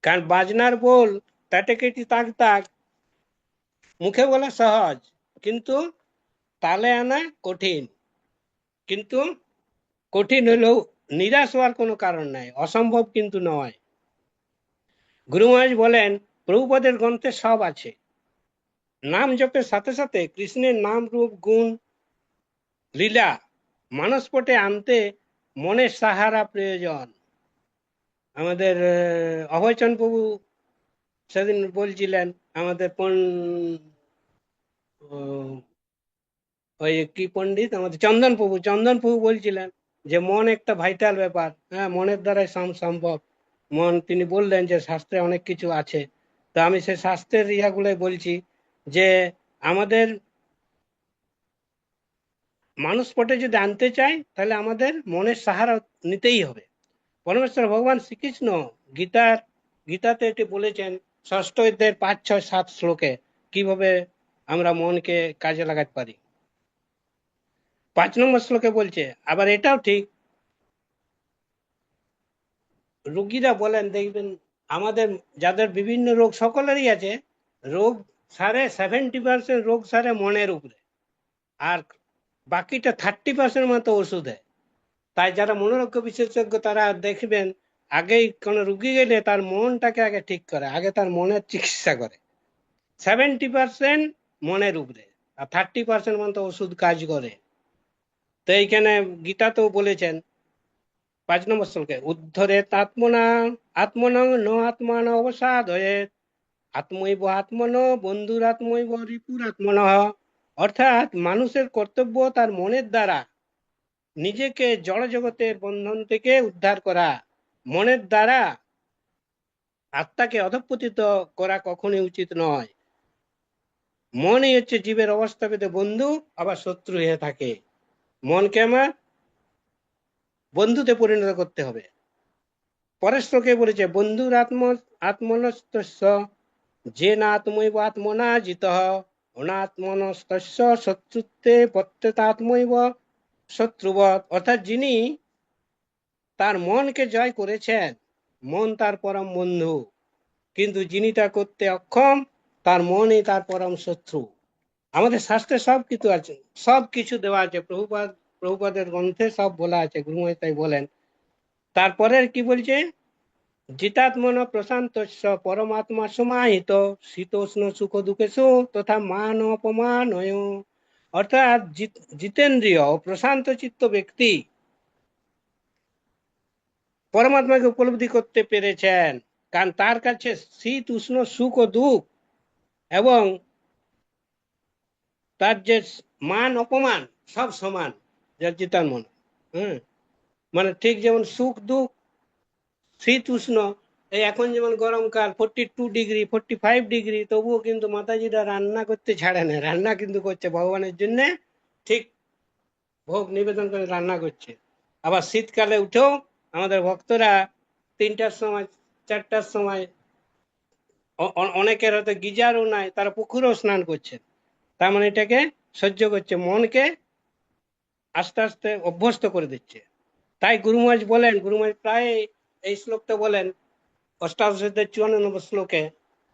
A: কারণ বাজনার বল তাতে কেটে তাক তাক, মুখে বলা সহজ কিন্তু তালে আনা কঠিন। কিন্তু কঠিন হলেও নিরাশ হওয়ার কোনো কারণ নাই, অসম্ভব কিন্তু নয়। গুরু মহারাজ বলেন প্রভুপদের গ্রন্থে সব আছে। নাম জপের সাথে সাথে কৃষ্ণের নাম রূপ গুণ লীলা মানসপটে আনতে মনের সাহারা প্রয়োজন। আমাদের অভয়চন্দ্র প্রভু সেদিন বলছিলেন, আমাদের ওই কি পণ্ডিত আমাদের চন্দন প্রভু বলছিলেন যে মন একটা ভাইটাল ব্যাপার, হ্যাঁ, মনের দ্বারাই সম্ভব। মন, তিনি বললেন যে শাস্ত্রে অনেক কিছু আছে, তো আমি সেই শাস্ত্রের ইয়াগুলোই বলছি যে আমাদের মানুষ পটে যদি আনতে চাই তাহলে আমাদের মনের সাহারা নিতেই হবে। পরমেশ্বর ভগবান শ্রীকৃষ্ণ গীতাতে এটি বলেছেন, 6ষ্ঠ অধ্যায়ের 5, 6, 7 শ্লোকে কিভাবে আমরা মনকে কাজে লাগাতে পারি। 5 নম্বর শ্লোকে বলছে, আবার এটাও ঠিক, রোগীরা বলেন, দেখবেন আমাদের যাদের বিভিন্ন রোগ সকলেরই আছে, রোগ সারে 70% রোগ সারে মনের উপরে, আর বাকিটা 30% মতো ওষুধে। তাই যারা মনোরোগ বিশেষজ্ঞ তারা দেখবেন আগেই কোনো রুগী গেলে তার মনটাকে আগে ঠিক করে, আগে তার মনের চিকিৎসা করে। 70% মনের উপরে আর 30% মতো ওষুধ কাজ করে। তো এইখানে গীতাতেও বলেছেন 5 নম্বর শ্লোকে, উদ্ধরে আত্মনং ন আত্মান অবসাদ হয়ে, আত্মৈব আত্মন বন্ধুর আত্মৈব রিপুর আত্মন। অর্থাৎ মানুষের কর্তব্য তার মনের দ্বারা নিজেকে জড় জগতের বন্ধন থেকে উদ্ধার করা। মনের দ্বারা আত্মাকে অধঃপতিত করা কখনোই উচিত নয়। মনই হচ্ছে জীবের অবস্থাভেদে বন্ধু, আবার শত্রু হয়ে থাকে। মনকে আমার বন্ধুতে পরিণত করতে হবে। পরের শ্লোকে বলেছে, বন্ধুর আত্মনস্তস্য যে না আত্মৈব আত্মনা জিতঃ, অনাত্মনস্তস্য শত্রুত্বে প্রত্যেতাত্মৈব শত্রুবৎ। অর্থাৎ যিনি তার মনকে জয় করেছেন, মন তার পরম বন্ধু, কিন্তু যিনি তা করতে অক্ষম, তার মনই তার পরম শত্রু। আমাদের শাস্ত্রে সবকিছু আছে, সবকিছু দেওয়া আছে, প্রভুপাদের গ্রন্থে সব বলা আছে। গুরু মহারাজ তাই বলেন। তারপরে কি বলছে, জিতাত্মন প্রশান্তস্য পরমাত্মা সমাহিত, শীতোষ্ণ সুখ দুঃখেষু তথা মান অপমান। অর্থাৎ জিতেন্দ্রিয় ও প্রশান্ত চিত্ত ব্যক্তি পরমাত্মাকে উপলব্ধি করতে পেরেছেন, কারণ তার কাছে শীত উষ্ণ সুখ ও দুঃখ এবং তার যে মান অপমান সব সমান, যার জিতান মন। মানে ঠিক যেমন সুখ দুঃখ, শীত উষ্ণ এই এখন যেমন গরমকাল 42 ডিগ্রি 45 ডিগ্রি, তবুও কিন্তু মাতাজিরা রান্না করতে ছাড়ে না, রান্না কিন্তু করছে ভগবানের জন্য, ঠিক ভোগ নিবেদন করে রান্না করছে। আবার শীতকালে উঠেও আমাদের ভক্তরা 3টার সময় 4টার সময়, অনেকের হয়তো গিজারও নাই, তারা পুকুরেও স্নান করছে। তার মানে এটাকে সহ্য করছে, মনকে আস্তে আস্তে অভ্যস্ত করে দিচ্ছে। তাই গুরু মহারাজ বলেন, গুরু মহারাজ প্রায় এই শ্লোকটা বলেন অষ্টাদশের 54 নম্বর শ্লোকে,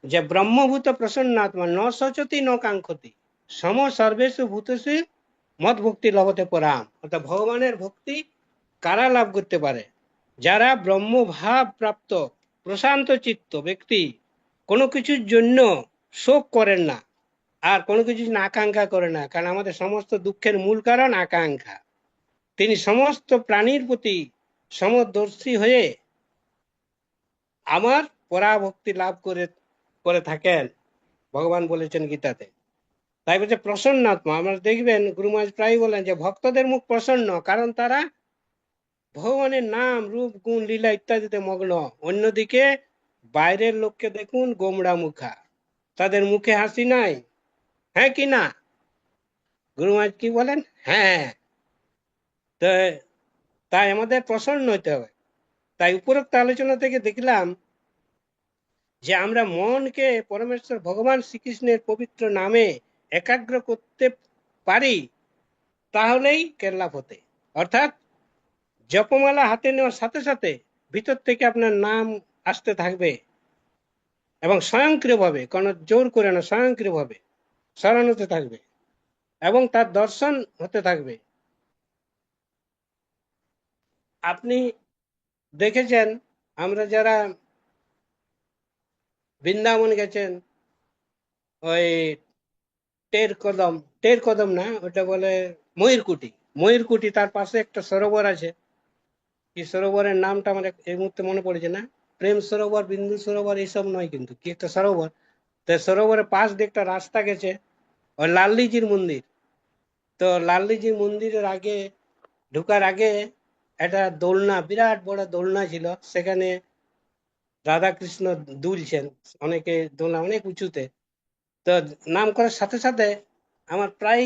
A: যে ব্রহ্মভূত প্রসন্নাত্মা ন শোচতি ন কাঙ্ক্ষতি সম সর্বেষু ভূতেষু মদ ভক্তি লভতে পরাম। অর্থাৎ ভগবানের ভক্তি কারা লাভ করতে পারে? যারা ব্রহ্মভাব প্রাপ্ত প্রশান্ত চিত্ত ব্যক্তি, কোনো কিছুর জন্য শোক করেন না, আর কোনো কিছু আকাঙ্ক্ষা করে না। কারণ আমাদের সমস্ত দুঃখের মূল কারণ আকাঙ্ক্ষা। তিনি সমস্ত প্রাণীর প্রতি সমদর্শী হয়ে আমার পরাভক্তি লাভ করে থাকেন, ভগবান বলেছেন গীতাতে। তাই বলছে প্রসন্নাত্মা। আমরা দেখবেন গুরু মহারাজ প্রায় বলেন যে ভক্তদের মুখ প্রসন্ন, কারণ তারা ভগবানের নাম রূপ গুণ লীলা ইত্যাদিতে মগ্ন। অন্যদিকে বাইরের লোককে দেখুন গোমড়া মুখা, তাদের মুখে হাসি নাই, হ্যাঁ কি না? গুরু মহারাজ কি বলেন? হ্যাঁ। তাই আমাদের প্রসন্ন হতে হবে। তাই উপরোক্ত আলোচনা থেকে দেখলাম যে আমরা মনকে পরমেশ্বর ভগবান শ্রীকৃষ্ণের পবিত্র নামে একাগ্র করতে পারি, তাহলেই কেল্লা ফতে। অর্থাৎ জপমালা হাতে নেওয়ার সাথে সাথে ভিতর থেকে আপনার নাম আসতে থাকবে, এবং স্বয়ংক্রিয়ভাবে, কোনো জোর করে না, স্বয়ংক্রিয়ভাবে স্মরণ হতে থাকবে এবং তার দর্শন হতে থাকবে। আপনি দেখেছেন, আমরা যারা বৃন্দাবন গেছেন, ওই টের কদম না, ওটা বলে ময়ূরকুটি, ময়ূরকুটি, তার পাশে একটা সরোবর আছে। কি সরোবরের নামটা আমার এই মুহূর্তে মনে পড়েছে না, প্রেম সরোবর, বিন্দু সরোবর, এইসব নয়, কিন্তু কি একটা সরোবর। তো সরোবরের পাশ দিয়ে একটা রাস্তা গেছে, ওই লাল্লিজির মন্দির। তো লাল্লিজির মন্দিরের আগে ঢুকার আগে একটা দোলনা, বিরাট বড় দোলনা ছিল, সেখানে রাধা কৃষ্ণ দুলছেন, অনেকে দোলনা অনেক উঁচুতে। তো নাম করার সাথে সাথে আমার প্রায়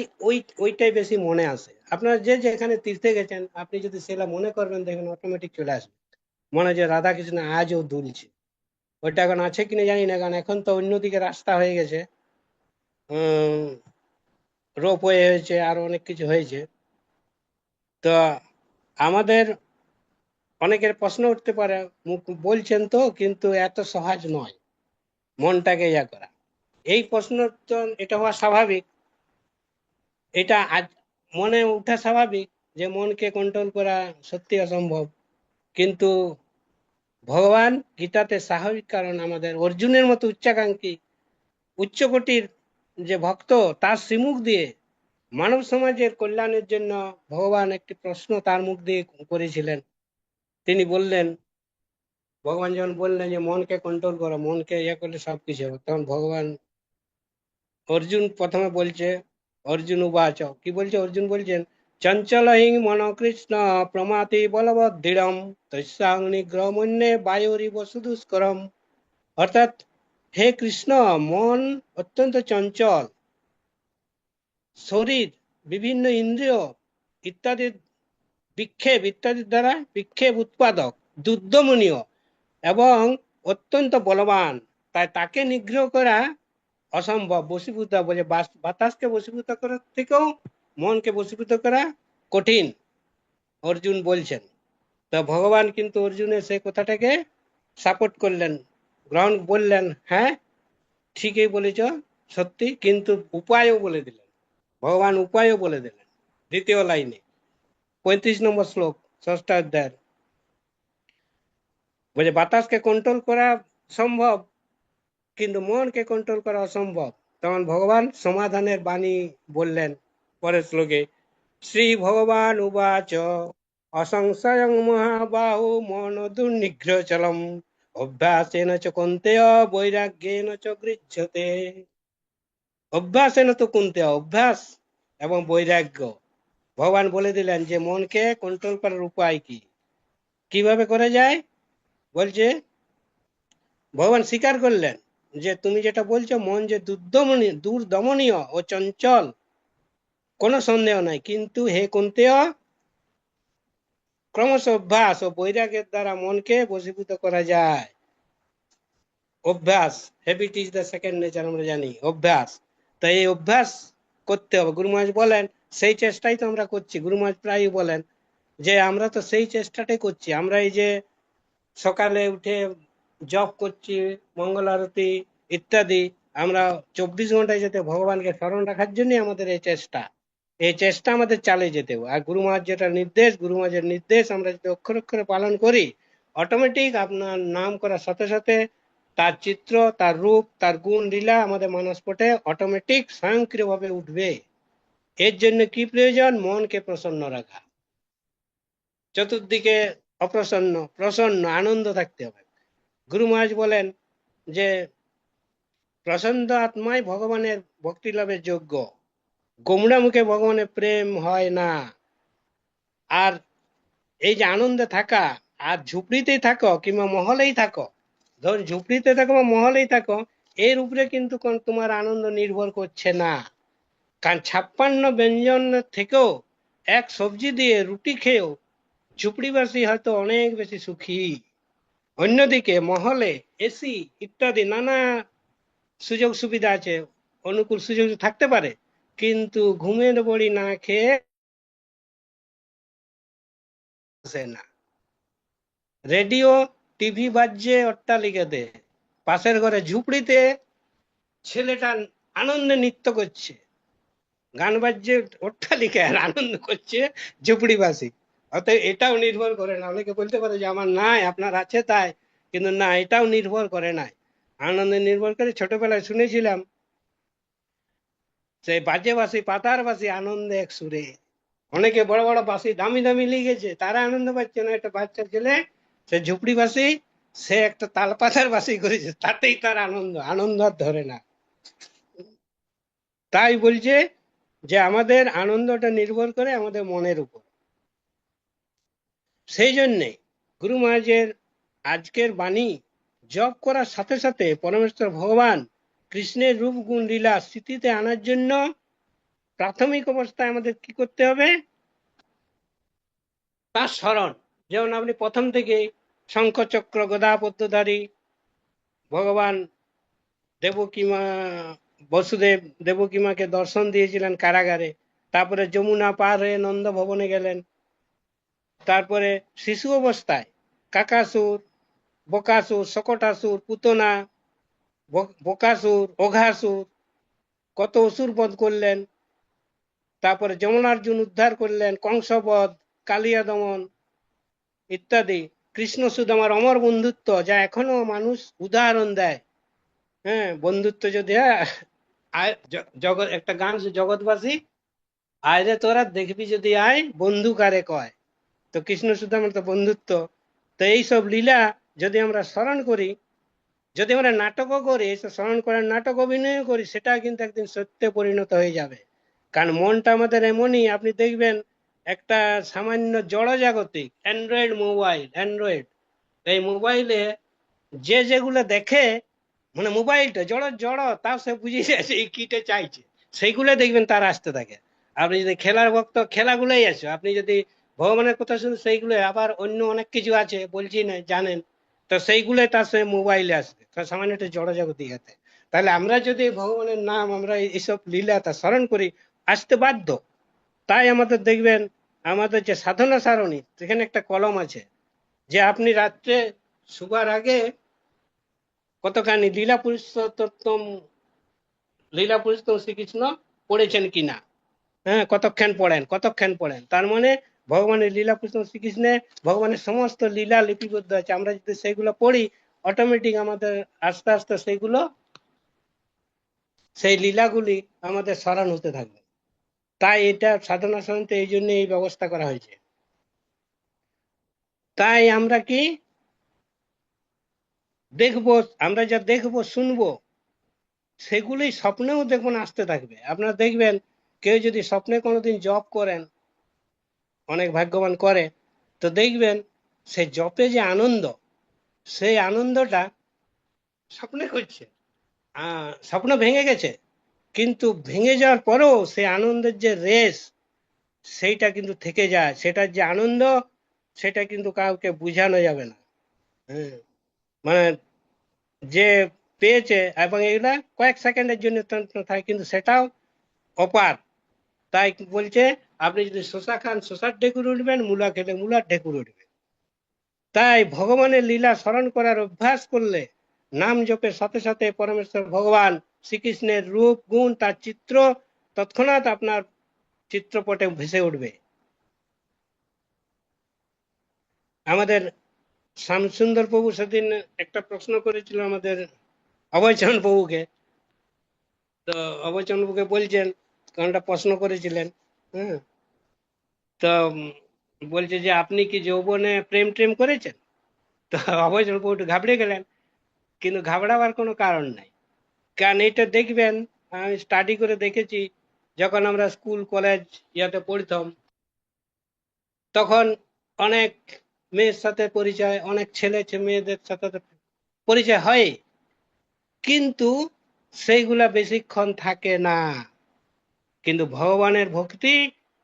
A: ওইটাই বেশি মনে আসে। আপনারা যে যেখানে তীর্থে গেছেন, আপনি যদি সেটা মনে করবেন, দেখবেন অটোমেটিক চলে আসবে মনে হয় যে রাধা কৃষ্ণ আজও দুলছে। ওইটা এখন আছে কিনা জানি না, কারণ এখন তো অন্যদিকে রাস্তা হয়ে গেছে, রোপওয়ে হয়েছে, আরো অনেক কিছু হয়েছে। তো আমাদের অনেকের প্রশ্ন উঠতে পারে, মুখ বলছেন তো, কিন্তু এত সহজ নয় মনটাকে ইয়া করা। এই প্রশ্ন তো এটা হওয়া স্বাভাবিক, এটা আজ মনে উঠা স্বাভাবিক যে মনকে কন্ট্রোল করা সত্যি অসম্ভব। কিন্তু ভগবান গীতাতে স্বাভাবিক, কারণ আমাদের অর্জুনের মতো উচ্চাকাঙ্ক্ষী উচ্চকোটির যে ভক্ত, তার শ্রীমুখ দিয়ে মানব সমাজের কল্যাণের জন্য ভগবান একটি প্রশ্ন তার মুখ দিয়ে করেছিলেন। তিনি বললেন, ভগবান যখন বললেন যে মনকে কন্ট্রোল করো, মনকে ইয়ে করলে সবকিছু হবে, তখন ভগবান অর্জুন প্রথমে বলছে, অর্জুন উবাচ, কি বলছে? অর্জুন বলছেন, চঞ্চল হিং মন কৃষ্ণ প্রমাতি বলবৎ দৃঢ়ম তস্যাং নিগ্রহ মন্যে বায়ুরিব সুদুষ্করম। অর্থাৎ হে কৃষ্ণ, মন অত্যন্ত চঞ্চল, শরীর, বিভিন্ন ইন্দ্রিয় ইত্যাদির বিক্ষেপ ইত্যাদির দ্বারা বিক্ষেপ উৎপাদক, দুর্দমনীয় এবং অত্যন্ত বলবান। তাই তাকে নিগ্রহ করা অসম্ভব, বশীভূত। বলে বাতাসকে বশীভূত করার থেকেও মনকে বশীভূত করা কঠিন, অর্জুন বলছেন। তো ভগবান কিন্তু অর্জুনের সেই কথাটাকে সাপোর্ট করলেন, গ্রহণ বললেন, হ্যাঁ ঠিকই বলেছ, সত্যি, কিন্তু উপায়ও বলে দিলেন। ভগবান উপায়ও বলে দিলেন দ্বিতীয় লাইনে, 35 নম্বর শ্লোক, 6ষ্ঠ অধ্যায়ের। বলে বাতাসকে কন্ট্রোল করা সম্ভব, কিন্তু মনকে কন্ট্রোল করা অসম্ভব। তখন ভগবান সমাধানের বাণী বললেন পরের শ্লোকে, শ্রী ভগবান উবাচ অসংশয়ং মহাবাহু মন দুর্নিগ্রহ চলম অভ্যাসেন চ কুন্তেয় বৈরাগ্যেন চ গৃহ্যতে। অভ্যাসেন তো কুন্তেয়, অভ্যাস এবং বৈরাগ্য। ভগবান বলে দিলেন যে মনকে কন্ট্রোল করার উপায় কি, কিভাবে করা যায়। বলছে ভগবান স্বীকার করলেন যে তুমি যেটা বলছো মন যে দুর্দমনীয় ও চঞ্চল, কোনো সন্দেহ নাই, কিন্তু হে কুন্তেয়, ক্রমশ অভ্যাস ও বৈরাগ্যের দ্বারা মনকে বশীভূত করা যায়। অভ্যাস, habit is the second nature, আমরা জানি অভ্যাস। তাই এই অভ্যাস করতে হবে। গুরু মহারাজ বলেন সেই চেষ্টাই তো আমরা করছি। গুরু মহারাজ প্রায়ই বলেন যে আমরা তো সেই চেষ্টাটাই করছি। আমরা এই যে সকালে উঠে জপ করছি, মঙ্গল আরতি ইত্যাদি, আমরা 24 ঘন্টায় যাতে ভগবানকে স্মরণ রাখার জন্যই আমাদের এই চেষ্টা। এই চেষ্টা আমাদের চালিয়ে যেতে হবে। আর গুরু মহারাজ যেটা নির্দেশ, গুরু মহারাজের নির্দেশ আমরা যদি অক্ষরে অক্ষরে পালন করি, অটোমেটিক আপনার নাম করার সাথে সাথে তার চিত্র, তার রূপ, তার গুণ লীলা আমাদের মানসপটে অটোমেটিক স্বয়ংক্রিয়ভাবে উঠবে। এর জন্য কি প্রয়োজন? মনকে প্রসন্ন রাখা। চতুর্দিকে অপ্রসন্ন, প্রসন্ন, আনন্দ থাকতে হবে। গুরু মহারাজ বলেন যে প্রসন্ন আত্মায় ভগবানের ভক্তি লাভের যোগ্য, গোমড়া মুখে ভগবানের প্রেম হয় না। আর এই যে আনন্দে থাকা, আর ঝুপড়িতেই থাকো কিংবা মহলেই থাকো, ধরুন ঝুপড়িতে থাকো বা মহলেই থাকো, এর উপরে কিন্তু তোমার আনন্দ নির্ভর করছে না। কারণ 56 ব্যঞ্জন থেকেও এক সবজি দিয়ে রুটি খেয়েও ঝুপড়িবাসী হয়তো অনেক বেশি সুখী। অন্যদিকে মহলে এসি ইত্যাদি নানা সুযোগ সুবিধা আছে, অনুকূল সুযোগ থাকতে পারে, কিন্তু ঘুমের বড়ি না খেয়ে আসে না। রেডিও টিভি বাজছে অট্টালিকাতে, পাশের ঘরে ঝুপড়িতে ছেলেটা আনন্দে নৃত্য করছে, গান বাজছে অট্টালিকায়, আর আনন্দ করছে ঝুপড়িবাসী। অতএব এটাও নির্ভর করে না। অনেকে বলতে পারে যে আমার নাই, আপনার আছে তাই, কিন্তু না, এটাও নির্ভর করে নাই, আনন্দে নির্ভর করে। ছোটবেলায় শুনেছিলাম সেই বাজে বাসি পাতার বাসি আনন্দে এক সুরে। অনেকে বড় বড় বাসি দামি দামি লিখেছে, তারা আনন্দ পাচ্ছে না। একটা বাচ্চা ছেলে সে ঝুপড়ি বাসি, সে একটা তাল পাতার বাসি করেছে, তাতেই তার আনন্দ, আনন্দ আর ধরে না। তাই বলছে যে আমাদের আনন্দটা নির্ভর করে আমাদের মনের উপর। সেই জন্যে গুরু মহারাজের আজকের বাণী জপ করার সাথে সাথে পরমেশ্বর ভগবান কৃষ্ণের রূপ গুণ লীলা স্মৃতিতে আনার জন্য প্রাথমিক অবস্থায় আমাদের কি করতে হবে? তার স্মরণ। যেমন আপনি প্রথম থেকে শঙ্খ চক্র গদা পদ্মধারী ভগবান দেবকীমা, বসুদেব দেবকীমাকে দর্শন দিয়েছিলেন কারাগারে, তারপরে যমুনা পার হয়ে নন্দ ভবনে গেলেন, তারপরে শিশু অবস্থায় কাকাসুর, বকাসুর, শকটাসুর, পুতনা, বকাসুর, অঘাসুর, কত অসুর বধ করলেন, তারপরে যমুনার্জুন উদ্ধার করলেন, কংসবধ, কালিয়া দমন ইত্যাদি। কৃষ্ণ সুদামার অমর বন্ধুত্ব, যা এখনো মানুষ উদাহরণ দেয়। হ্যাঁ, বন্ধুত্ব যদি জগৎ, একটা গান জগৎবাসী, আয় রে তোরা দেখবি যদি আয়, বন্ধু কারে কয়। তো কৃষ্ণ সুদামার তো বন্ধুত্ব। তো এইসব লীলা যদি আমরা স্মরণ করি, যদি আমরা নাটকও করি, স্মরণ করার নাটক অভিনয় করি, সেটা কিন্তু একদিন সত্যে পরিণত হয়ে যাবে। কারণ মনটা আমাদের এমনই, আপনি দেখবেন একটা সামান্য জড়জাগতিক অ্যান্ড্রয়েড মোবাইল, এই মোবাইলে যে যেগুলো দেখে, মানে মোবাইলটা জড় জড়, তাও সে বুঝে যাচ্ছে এই কিটা চাইছে, সেইগুলো দেখবেন তার আসতে থাকে। আপনি যদি খেলার ভক্ত, খেলাগুলোই আছে। আপনি যদি ভগবানের কথা শুনে, সেইগুলো আবার অন্য অনেক কিছু আছে বলছি না, জানেন, তো সেইগুলো তার সে মোবাইলে আসবে, সামান্য একটা জড়জাগতিক আছে। তাহলে আমরা যদি ভগবানের নাম, আমরা এইসব লীলা তা স্মরণ করি, আসতে বাধ্য। তাই আমাদের দেখবেন আমাদের যে সাধনা সারণী, সেখানে একটা কলম আছে যে আপনি রাত্রে শুবার আগে কতখানি লীলা পুরুষোত্তম শ্রীকৃষ্ণ পড়েছেন কিনা, হ্যাঁ, কতক্ষণ পড়েন। তার মানে ভগবানের লীলা পুরুষোত্তম শ্রীকৃষ্ণে ভগবানের সমস্ত লীলা লিপিবদ্ধ আছে। আমরা যদি সেইগুলো পড়ি, অটোমেটিক আমাদের আস্তে আস্তে সেই লীলাগুলি আমাদের স্মরণ হতে থাকবে। তাই এটা সাধনা সাধনতে এই জন্য এই ব্যবস্থা করা হয়েছে। তাই আমরা কি দেখবো, আমরা যা দেখবো শুনবো, সেগুলি স্বপ্নেও দেখুন আসতে থাকবে। আপনারা দেখবেন কেউ যদি স্বপ্নে কোনোদিন জপ করেন, অনেক ভাগ্যবান করে, তো দেখবেন সেই জপে যে আনন্দ, সেই আনন্দটা স্বপ্নে করছে, স্বপ্ন ভেঙে গেছে, কিন্তু ভেঙে যাওয়ার পরেও সেই আনন্দের যে রেশ সেইটা কিন্তু থেকে যায়, সেটার যে আনন্দ সেটা কিন্তু কাউকে বোঝানো যাবে না। হ্যাঁ, মানে যে পেয়েছে, এবং এগুলা কয়েক সেকেন্ডের জন্য থাকে, কিন্তু সেটাও অপার। তাই বলছে আপনি যদি শশা খান শশার ঢেকুর উঠবেন, মূলা খেলে মূলার ঢেকুর উঠবে। তাই ভগবানের লীলা স্মরণ করার অভ্যাস করলে নাম জপের সাথে সাথে পরমেশ্বর ভগবান শ্রীকৃষ্ণের রূপ গুণ তার চিত্র তৎক্ষণাৎ আপনার চিত্রপটে ভেসে উঠবে। আমাদের শ্যামসুন্দর প্রভু সেদিন একটা প্রশ্ন করেছিল আমাদের অভয়চরণ প্রভুকে, তো অভয়চরণ প্রভুকে বলছেন কারণটা প্রশ্ন করেছিলেন। হ্যাঁ, তো বলছে যে আপনি কি যৌবনে প্রেম ট্রেম করেছেন? তো অভয়চরণ প্রভু একটু ঘাবড়ে গেলেন, কিন্তু ঘাবড়াবার কোনো কারণ নাই, কারণ এটা দেখবেন আমি স্টাডি করে দেখেছি, যখন আমরা স্কুল কলেজ ইয়াতে পড়তাম তখন অনেক মেয়ের সাথে পরিচয়, অনেক ছেলে মেয়েদের সাথে পরিচয় হয়, কিন্তু সেইগুলা বেশিক্ষণ থাকে না। কিন্তু ভগবানের ভক্তি,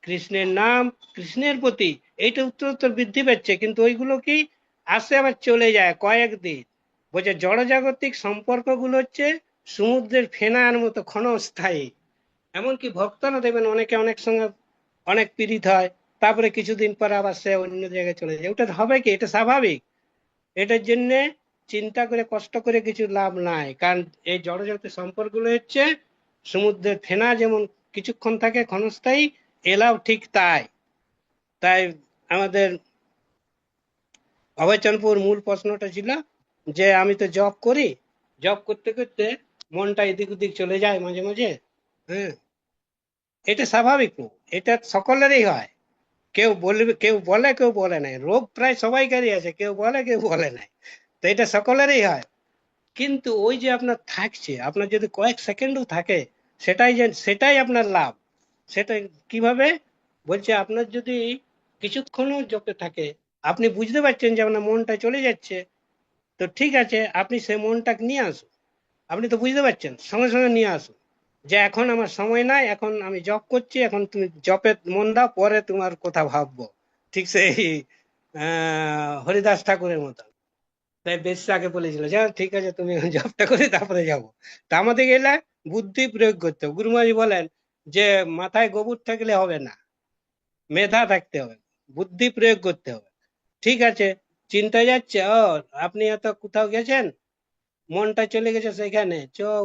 A: কৃষ্ণের নাম, কৃষ্ণের প্রতি এইটা উত্তরোত্তর বৃদ্ধি পাচ্ছে, কিন্তু ওইগুলো কি আসে আবার চলে যায় কয়েকদিন। বলছে জড়জাগতিক সম্পর্কগুলো হচ্ছে সমুদ্রের ফেনার মতো ক্ষণস্থায়ী। এমনকি ভক্তরা দেখবেন অনেকে অনেক সঙ্গে অনেক পীড়িত হয়, তারপরে কিছুদিন পর আবার সে অন্য জায়গায় চলে যায়। ওটা হবে কি? এটা স্বাভাবিক। এটার জন্য চিন্তা করে কষ্ট করে কিছু লাভ নাই, কারণ এই জড়জাগতিক সম্পর্কগুলো হচ্ছে সমুদ্রের ফেনা যেমন কিছুক্ষণ থাকে ক্ষণস্থায়ী, এলাও ঠিক তাই। তাই আমাদের অভয়চন্দ্রপুর মূল প্রশ্নটা ছিল যে আমি তো জব করি, জব করতে করতে মনটা এদিক ওদিক চলে যায় মাঝে মাঝে। হ্যাঁ, এটা স্বাভাবিক, এটা সকলেরই হয়। কেউ বলবে, কেউ বলে, কেউ বলে নাই। রোগ প্রায় সবাইকারই আছে, কেউ বলে কেউ বলে নাই, তো এটা সকলেরই হয়। কিন্তু ওই যে আপনার থাকছে, আপনার যদি কয়েক সেকেন্ডও থাকে, সেটাই আপনার লাভ। সেটা কিভাবে? বলছে আপনার যদি কিছুক্ষণও জপে থাকে, আপনি বুঝতে পারছেন যে আপনার মনটা চলে যাচ্ছে, তো ঠিক আছে, আপনি সেই মনটাকে নিয়ে আসুন। আপনি তো বুঝতে পারছেন, সঙ্গে সঙ্গে নিয়ে আসুন যে এখন আমার সময় নাই, এখন আমি জব করছি, এখন তুমি জপে মন দাও, পরে তোমার কথা ভাববো। ঠিক সেই হরিদাস ঠাকুরের মতো। তাই বেশ্যাকে বলেছিল যে ঠিক আছে তুমি জবটা করে তারপরে যাবো। তা আমাদের গেলে বুদ্ধি প্রয়োগ করতে হবে। গুরুমাজি বলেন যে মাথায় গোবর থাকলে হবে না, মেধা থাকতে হবে, বুদ্ধি প্রয়োগ করতে হবে। ঠিক আছে, চিন্তা যাচ্ছে, ও আপনি এত কোথাও গেছেন, মনটা চলে গেছে সেখানে,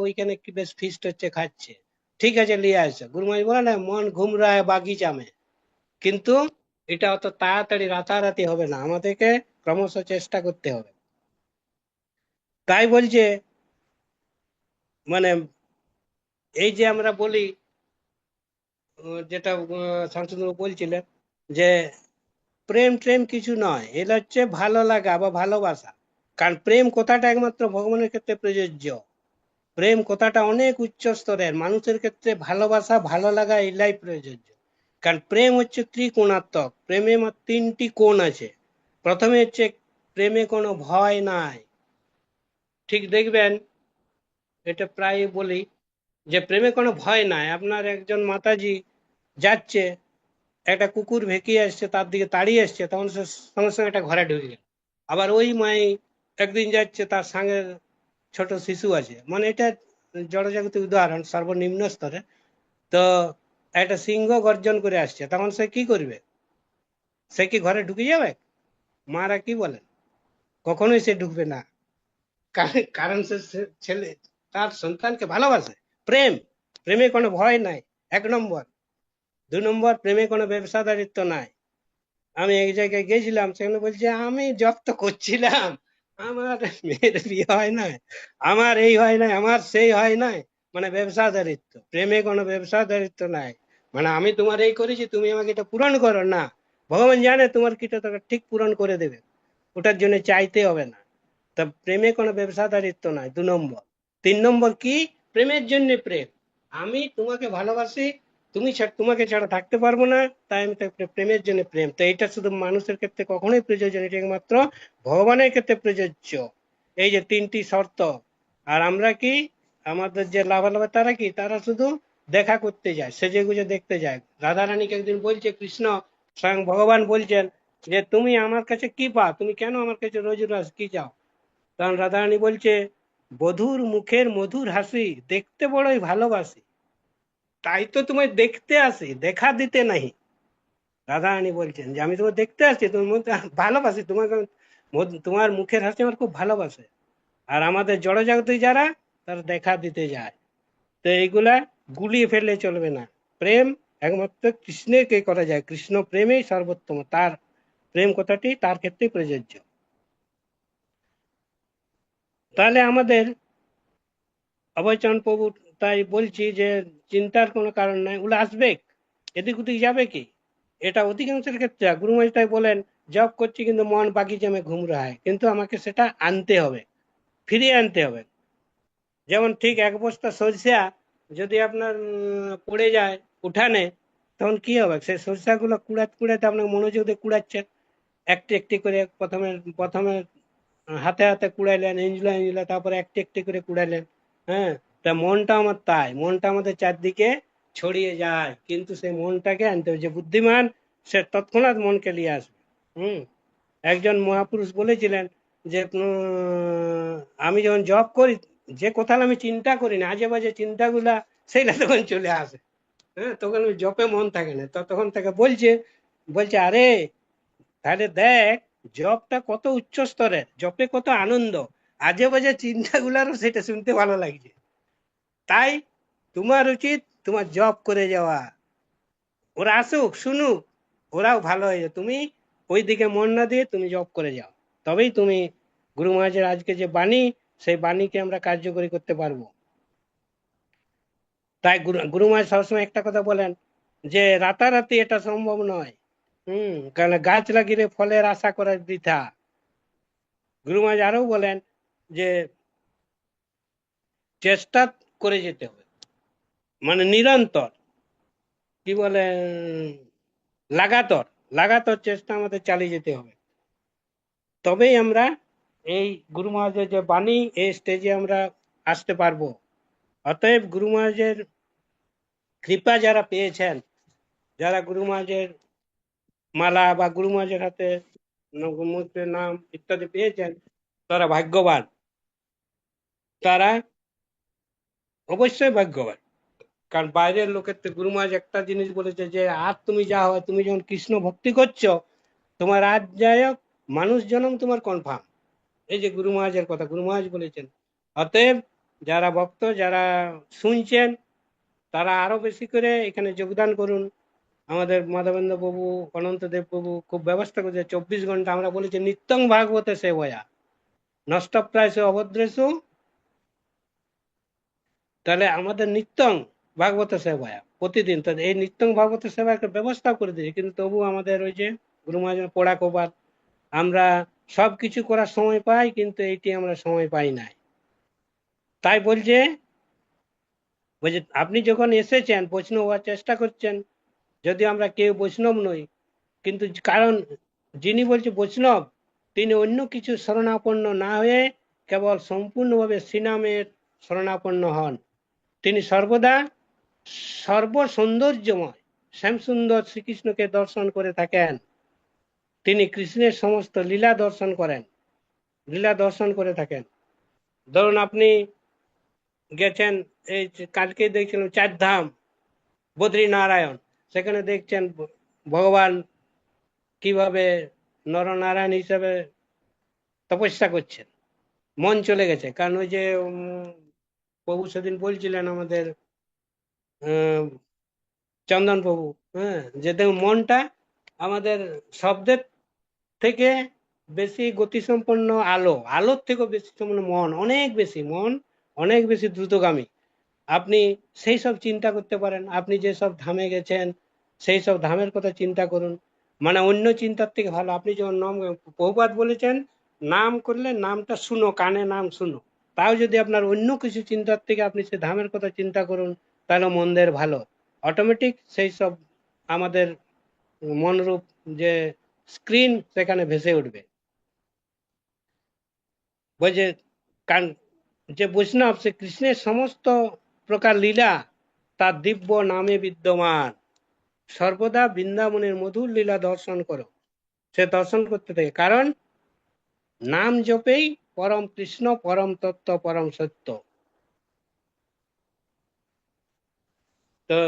A: ওইখানে কি বেশ ফিস্ট হচ্ছে, খাচ্ছে, ঠিক আছে নিয়ে আসো। গুরুমাজি বলে না, মন ঘুম রা হ্যায় বাগিচা মে। কিন্তু এটা অত তাড়াতাড়ি রাতারাতি হবে না, আমাদেরকে ক্রমশ চেষ্টা করতে হবে। তাই বলছে মানে এই যে আমরা বলি, যেটা শান্তনু বলছিলেন যে প্রেম ট্রেম কিছু নয়, এটা হচ্ছে ভালো লাগা বা ভালোবাসা। কারণ প্রেম কথাটা একমাত্র ভগবানের ক্ষেত্রে প্রযোজ্য। প্রেম কথাটা অনেক উচ্চ স্তরের, মানুষের ক্ষেত্রে ভালোবাসা ভালো লাগা এলাই প্রযোজ্য। কারণ প্রেম হচ্ছে ত্রিকোণাত্মক, প্রেমে তিনটি কোণ আছে। প্রথমে হচ্ছে প্রেমে কোনো ভয় নাই। ঠিক দেখবেন, এটা প্রায় বলি যে প্রেমে কোনো ভয় নাই। আপনার একজন মাতাজি যাচ্ছে, একটা কুকুর ভেকিয়ে আসছে, তার দিকে তাড়িয়ে আসছে, তখন সে সঙ্গে সঙ্গে একটা ঘরে ঢুকে গেল। আবার ওই মাই একদিন যাচ্ছে, তার সঙ্গে ছোট শিশু আছে, মানে এটা জড়জাগতিক উদাহরণ সর্বনিম্ন স্তরে। তো একটা সিংহ গর্জন করে আসছে, তখন সে কি করবে? সে কি ঘরে ঢুকে যাবে? মারা কি বলেন? কখনোই সে ঢুকবে না। কারণ সে ছেলে তার সন্তানকে ভালোবাসে। প্রেম, প্রেমে কোনো ভয় নাই, 1 নম্বর। 2 নম্বর, প্রেমে কোনো ব্যবসাদারিত্ব নাই। আমি এক জায়গায় গেছিলাম, সেখানে বলছে আমি জব তো করছিলাম, আমার মেয়ের বিয়ে হয় নাই, আমার এই হয় নাই, আমার সেই হয় নাই, মানে ব্যবসাদারিত্ব। প্রেমে কোনো ব্যবসাদারিত্ব নাই, মানে আমি তোমার এই করেছি, তুমি আমাকে এটা পূরণ করো না। ভগবান জানে তোমার কিটা তোকে ঠিক পূরণ করে দেবে, ওটার জন্য চাইতে হবে না। তা প্রেমে কোনো ব্যবসাদারিত্ব নাই, 2 নম্বর। 3 নম্বর কি? প্রেমের জন্য প্রেম, আমি তোমাকে ভালোবাসি, তোমাকে ছাড়া থাকতে পারবো না, তাই আমি প্রেমের জন্য প্রেম। তো এটা শুধু মানুষের ক্ষেত্রে কখনোই প্রযোজ্য, এটা একমাত্র ভগবানের ক্ষেত্রে প্রযোজ্য। এই যে 3টি শর্ত, আর আমরা কি, আমাদের যে লাভালাভা তারা কি, তারা শুধু দেখা করতে যায়, সেজে গুজে দেখতে যায়। রাধারানীকে একদিন বলছে কৃষ্ণ, স্বয়ং ভগবান বলছেন যে তুমি আমার কাছে কি পাও, তুমি কেন আমার কাছে রোজ রোজ কি চাও? তখন রাধারানী বলছে, বধুর মুখের মধুর হাসি দেখতে বড়ই ভালোবাসি, তাই তো তোমায় দেখতে আসি, দেখা দিতে নাই। রাধারানী বলছেন যে আমি তোমার দেখতে আসছি, তোমার মধ্যে ভালোবাসি, তোমাকে তোমার মুখের হাসি আমার খুব ভালোবাসে। আর আমাদের জড়জাগতিক যারা, তারা দেখা দিতে যায়। তো এইগুলা গুলিয়ে ফেললে চলবে না। প্রেম একমাত্র কৃষ্ণকে করা যায়, কৃষ্ণ প্রেমেই সর্বোত্তম, তার প্রেম কথাটি তার ক্ষেত্রে প্রযোজ্য। তাহলে আমাদের অভয়চরণ প্রভু তাই বলছি যে চিন্তার কোনো কারণ নাই, ওগুলো আসবে, এদিক ওদিক যাবে কি। এটা অধিকাংশের ক্ষেত্রে গুরু মহারাজ তাই বলেন, জব করছি কিন্তু মন বাগিচে মে ঘুম রা হয়, কিন্তু আমাকে সেটা আনতে হবে, ফিরিয়ে আনতে হবে। যেমন ঠিক এক বস্তা সরিষা যদি আপনার পড়ে যায় উঠানে, তখন কি হবে, সেই সরিষাগুলো কুড়াতে কুড়াতে আপনার মনোযোগ দিয়ে কুড়াচ্ছেন, একটি একটি করে, প্রথমে প্রথমে হাতে হাতে কুড়াইলেন, এঞ্জুলা এঞ্জুলা, তারপরে একটি একটি করে কুড়াইলেন। হ্যাঁ, তা মনটা আমার তাই, মনটা আমাদের চারদিকে ছড়িয়ে যায়, কিন্তু সেই মনটাকে আনতে হবে। যে বুদ্ধিমান সে তৎক্ষণাৎ মনকে নিয়ে আসবে। একজন মহাপুরুষ বলেছিলেন যে আমি যখন জব করি, যে কথা আমি চিন্তা করি না, আজে বাজে চিন্তাগুলা সেইটা তখন চলে আসে। হ্যাঁ, তখন ওই জপে মন থাকে না, তখন তাকে বলছে আরে তাহলে দেখ, জবটা কত উচ্চ স্তরের, জপে কত আনন্দ, আজে বাজে চিন্তাগুলারও সেটা শুনতে ভালো লাগছে। তাই তোমার উচিত তোমার জব করে যাওয়া, ওরা আসুক শুনুক, ওরাও ভালো হয়ে যায়, তুমি ওই দিকে মন না দিয়ে তুমি জব করে যাও, তবেই তুমি গুরু মহারাজের আজকে যে বাণী, সেই বাণীকে আমরা কার্যকরী করতে পারবো। তাই গুরু মহারাজ সবসময় একটা কথা বলেন যে রাতারাতি এটা সম্ভব নয়। কারণ গাছ লাগিয়ে ফলের আশা করা বৃথা। গুরু মহারাজ আরও বলেন যে চেষ্টা করে যেতে হবে, মানে নিরন্তর, কি বলে, লাগাতার লাগাতার চেষ্টা আমাদের চালিয়ে যেতে হবে, তবেই আমরা এই গুরু মহারাজের যে বাণী, এই স্টেজে আমরা আসতে পারবো। অতএব গুরু মহারাজের কৃপা যারা পেয়েছেন, যারা গুরু মহারাজের মালা বা গুরু মহারাজের হাতে মূর্তির নাম ইত্যাদি পেয়েছেন, তারা ভাগ্যবান, তারা অবশ্যই ভাগ্যবান। কারণ বাইরের লোকের তো গুরু মহারাজ একটা জিনিস বলেছে যে আর তুমি যা হয়, তুমি যখন কৃষ্ণ ভক্তি করছো, তোমার আজ যাই হোক মানুষ জন্ম তোমার কনফার্ম। এই যে গুরু মহারাজের কথা গুরু মহারাজ বলেছেন। অতএব যারা ভক্ত, যারা শুনছেন, তারা আরো বেশি করে এখানে যোগদান করুন। আমাদের মাধবেন্দ্র প্রভু, অনন্তদেব প্রভু খুব ব্যবস্থা করেছে, 24 ঘন্টা। আমরা বলেছি নিত্যং ভাগবতে সেবয়া নষ্ট প্রায় সে অভদ্রেশু, তাহলে আমাদের নিত্যং ভাগবত সেবায় প্রতিদিন, তাহলে এই নিত্যং ভাগবত সেবা একটা ব্যবস্থা করে দিয়েছে, কিন্তু তবু আমাদের ওই যে গুরু মহারাজের পড়া কোপার, আমরা সবকিছু করার সময় পাই, কিন্তু এইটি আমরা সময় পাই নাই। তাই বলছে আপনি যখন এসেছেন বৈষ্ণব হওয়ার চেষ্টা করছেন, যদি আমরা কেউ বৈষ্ণব নই, কিন্তু কারণ যিনি বলছে বৈষ্ণব, তিনি অন্য কিছু শরণাপন্ন না হয়ে কেবল সম্পূর্ণভাবে শ্রীনামের শরণাপন্ন হন। তিনি সর্বদা সর্বসৌন্দর্যময় শ্যামসুন্দর শ্রীকৃষ্ণকে দর্শন করে থাকেন। তিনি কৃষ্ণের সমস্ত লীলা দর্শন করেন, লীলা দর্শন করে থাকেন। ধরুন আপনি গেছেন, এই কালকে দেখছিলাম 4 ধাম বদ্রীনারায়ণ, সেখানে দেখছেন ভগবান কিভাবে নরনারায়ণ হিসাবে তপস্যা করছেন, মন চলে গেছে। কারণ ওই যে প্রভু সেদিন বলছিলেন আমাদের চন্দন প্রভু, যে দেখুন মনটা আমাদের শব্দের থেকে বেশি গতিসম্পন্ন, আলোর থেকেও বেশি সম্পন্ন মন, অনেক বেশি দ্রুতগামী। আপনি সেই সব চিন্তা করতে পারেন, আপনি যে সব ধামে গেছেন সেই সব ধামের কথা চিন্তা করুন, মানে অন্য চিন্তার থেকে ভালো। আপনি যখন নাম, প্রভুপাদ বলেছেন নাম করলে নামটা শুনো, কানে নাম শুনো, তাও যদি আপনার অন্য কিছু চিন্তার থেকে আপনি সে ধামের কথা চিন্তা করুন, তাহলে মন্দের ভালো, অটোমেটিক সেই সব আমাদের মনরূপ যে স্ক্রিন সেখানে ভেসে উঠবে। বলছে কারণ যে বৈষ্ণব সে কৃষ্ণের সমস্ত প্রকার লীলা তার দিব্য নামে বিদ্যমান, সর্বদা বৃন্দাবনের মধুর লীলা দর্শন করো। সে দর্শন করতে থাকে, কারণ নাম জপেই পরম কৃষ্ণ, পরম তত্ত্ব, পরম সত্য। তো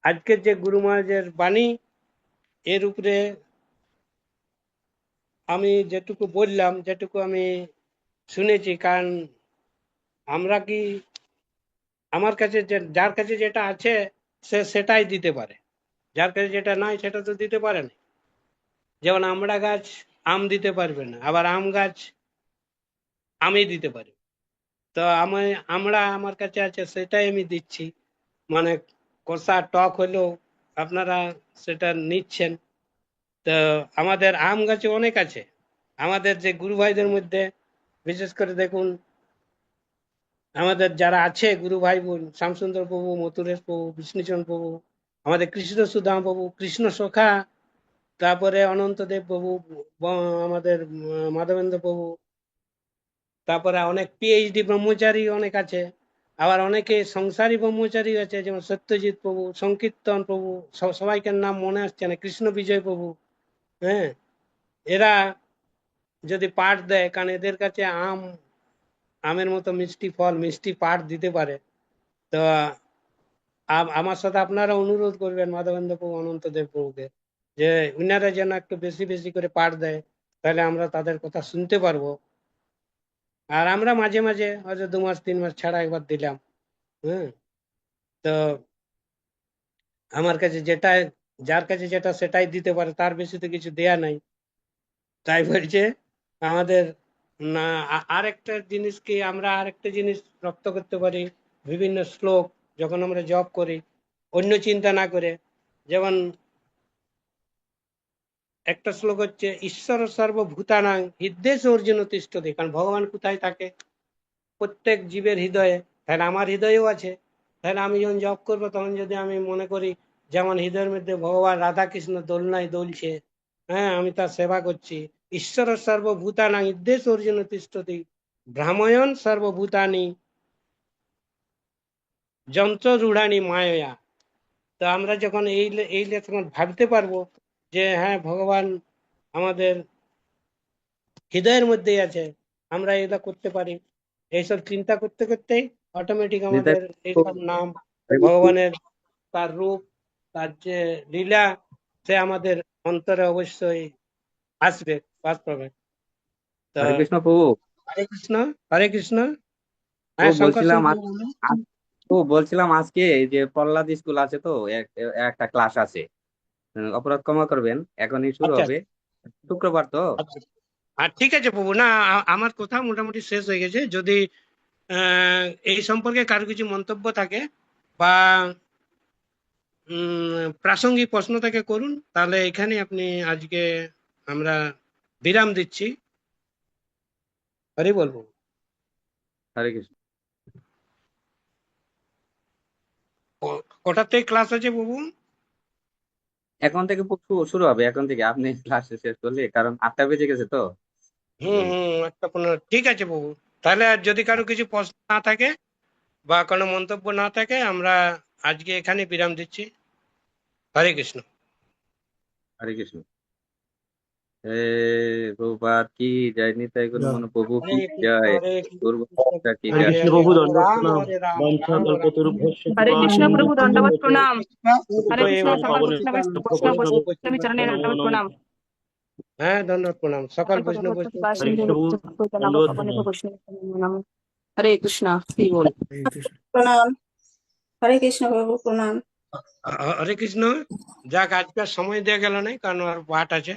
A: আজকের যে গুরু মহারাজের বাণী, এর উপরে আমি যেটুকু বললাম, যেটুকু আমি শুনেছি, কারণ আমরা কি, আমার কাছে যার কাছে যেটা আছে সে সেটাই দিতে পারে, যার কাছে যেটা নাই সেটা তো দিতে পারে না। যেমন আমড়া গাছ আম দিতে পারবে না, আবার আম গাছ আমি দিতে পারি। তো আমরা আমার কাছে আছে সেটাই আমি দিচ্ছি, মানে কষা টক হলেও আপনারা সেটা নিচ্ছেন। তো আমাদের আম গাছে অনেক আছে। আমাদের যে গুরু ভাইদের মধ্যে বিশেষ করে দেখুন, আমাদের যারা আছে গুরু ভাই বোন, শ্যামসুন্দর প্রভু, মথুরেশ প্রভু, বিষ্ণুচন্দ্র প্রভু, আমাদের কৃষ্ণ সুদাম প্রভু, কৃষ্ণ সখা, তারপরে অনন্তদেব প্রভু, আমাদের মাধবেন্দ্র প্রভু, তারপরে অনেক পিএইচডি ব্রহ্মচারী অনেক আছে, আবার অনেকে সংসারী ব্রহ্মচারী আছে, যেমন সত্যজিৎ প্রভু, সংকীর্তন প্রভু, সবাইকার নাম মনে আসছে না, কৃষ্ণ বিজয় প্রভু। হ্যাঁ, এরা যদি পাঠ দেয়, কারণ এদের কাছে আমের মতো মিষ্টি ফল, মিষ্টি পাঠ দিতে পারে। তো আমার সাথে আপনারা অনুরোধ করবেন মাধবেন্দ্র প্রভু, অনন্তদেব প্রভুকে, যে উনারা যেন একটু বেশি বেশি করে পাঠ দেয়, তাহলে আমরা তাদের কথা শুনতে পারবো। আর আমরা মাঝে মাঝে হয়তো 2 মাস 3 মাস ছাড়া একবার দিলাম। হ্যাঁ, তো আমার কাছে যেটা, যার কাছে যেটা সেটাই দিতে পারে, তার বেশি তো কিছু দেয়া নাই। তাই বলছে আমাদের না, আরেকটা জিনিস কি, আমরা আরেকটা জিনিস রপ্ত করতে পারি, বিভিন্ন শ্লোক যখন আমরা জপ করি অন্য চিন্তা না করে। যেমন একটা শ্লোক হচ্ছে ঈশ্বর সর্বভূতানাং হৃদ্দেশ অর্জুন তিষ্ঠতি, কারণ ভগবান কোথায় থাকে? প্রত্যেক জীবের হৃদয়ে। তাহলে আমার হৃদয়েও আছে। তাহলে আমি যখন জপ করবো, তখন যদি আমি মনে করি যেমন হৃদয়ের মধ্যে ভগবান রাধা কৃষ্ণ দোলনায় দোলছে, হ্যাঁ, আমি তার সেবা করছি। ঈশ্বর সর্বভূতানাং হৃদ্দেশ অর্জুন তিষ্ঠতি ভ্রাময়ন সর্বভূতানি যন্ত্র রূঢ়ানি মায়া। তো আমরা যখন এই তখন ভাবতে পারবো যে হ্যাঁ, ভগবান আমাদের হৃদয়ের মধ্যেই আছে, আমরা এটা করতে পারি। এইসব চিন্তা করতে করতেই অটোমেটিক আমাদের এইসব নাম, ভগবানের তার রূপ, তার যে লীলা, সে আমাদের অন্তরে অবশ্যই আসবে, বাস পাবে। তো
Q: হরে কৃষ্ণ প্রভু।
A: হরে কৃষ্ণ, হরে কৃষ্ণ।
Q: ও
A: হ্যাঁ, শঙ্কর সিং
Q: বলছিলাম
A: প্রভু বলুন।
Q: বলছিলাম আজকে এই যে প্রহ্লাদ স্কুল আছে তো, একটা ক্লাস আছে। অপরাধ ক্ষমা করবেন, এখনই শুরু
A: আচ্ছা
Q: হবে, শুক্রবার তো।
A: আচ্ছা, আর ঠিক আছে প্রভু, না আমার কথা মোটামুটি শেষ হয়ে গেছে। যদি এই সম্পর্কে কারো কিছু মন্তব্য থাকে বা প্রাসঙ্গিক প্রশ্ন থেকে করুন, তাহলে এখানে আপনি আজকে আমরা বিরাম দিচ্ছি। হরি বলবো।
Q: হরে কৃষ্ণ।
A: কটার থেকে ক্লাস আছে প্রভু?
Q: এখন থেকে শুরু হবে, এখন থেকে আপনি ক্লাস শেষ করলে, কারণ 8টা বেজে গেছে তো।
A: একটা 15। ঠিক আছে প্রভু, তাহলে আর যদি কারো কিছু প্রশ্ন না থাকে বা কোনো মন্তব্য না থাকে, আমরা আজকে এখানে বিরাম দিচ্ছি। হরে কৃষ্ণ।
Q: হরে কৃষ্ণ। প্রভুপাদ কি জয়, নিতাই গৌর প্রভু কি জয়, গুরুবাদ কি জয়।
R: প্রভু
A: রাম
R: দণ্ডবত প্রণাম।
A: হরে রাম,
R: বঞ্ছা
A: রাম রাম
R: কল্পতরুভ্যশ্চ
H: হরে
R: কৃপা
H: কৃষ্ণ প্রভু, দণ্ডবত প্রণাম। হরে কৃষ্ণ,
R: পতিতানাং
H: সকল
R: পাবনেভ্যো
H: বৈষ্ণব চরণে দণ্ডবত প্রণাম।
A: হ্যাঁ, ধন্যবাদ, প্রণাম সকল বৈষ্ণব বৈষ্ণব।
R: হরে কৃষ্ণ প্রভু দণ্ডবত প্রণাম।
H: হরে কৃষ্ণ। কি বল?
S: প্রণাম। হরে কৃষ্ণ প্রভু, প্রণাম।
A: হরে কৃষ্ণ। যাক, আজকে আর সময় দেওয়া গেল না, কারণ আর পাঠ আছে।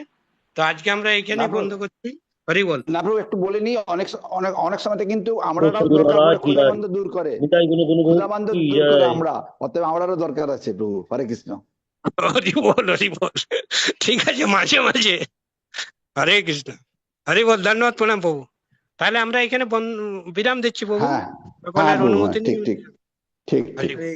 A: তো আজকে আমরা এখানে বন্ধ করছি। হরি বল।
K: না প্রভু, একটু বলে নি, অনেক অনেক অনেক সময় কিন্তু আমরাও
R: সদ্গুরু
K: দরকার
R: মহারাজ
K: পড়ে,
R: কি
K: ক্ষুধা
R: জয়,
K: বন্ধ দূর করে,
R: নিতাই গুণ গুণ
K: ক্ষুধা বন্ধ
R: কি
K: দূর করে
R: জয়।
K: আমরা, অতএব আমরারও দরকার আছে প্রভু। হরে কৃষ্ণ।
A: হরি বল, হরি বল। ঠিক আছে, মাঝে মাঝে। হরে কৃষ্ণ, হরি বল। ধন্যবাদ, প্রণাম প্রভু। তাহলে আমরা এখানে বিরাম দিচ্ছি প্রভু,
K: হ্যাঁ হ্যাঁ
A: সকলের
K: প্রভু,
A: অনুমতি
K: ঠিক
A: নিয়ে।
K: ঠিক ঠিক ঠিক।
A: হরি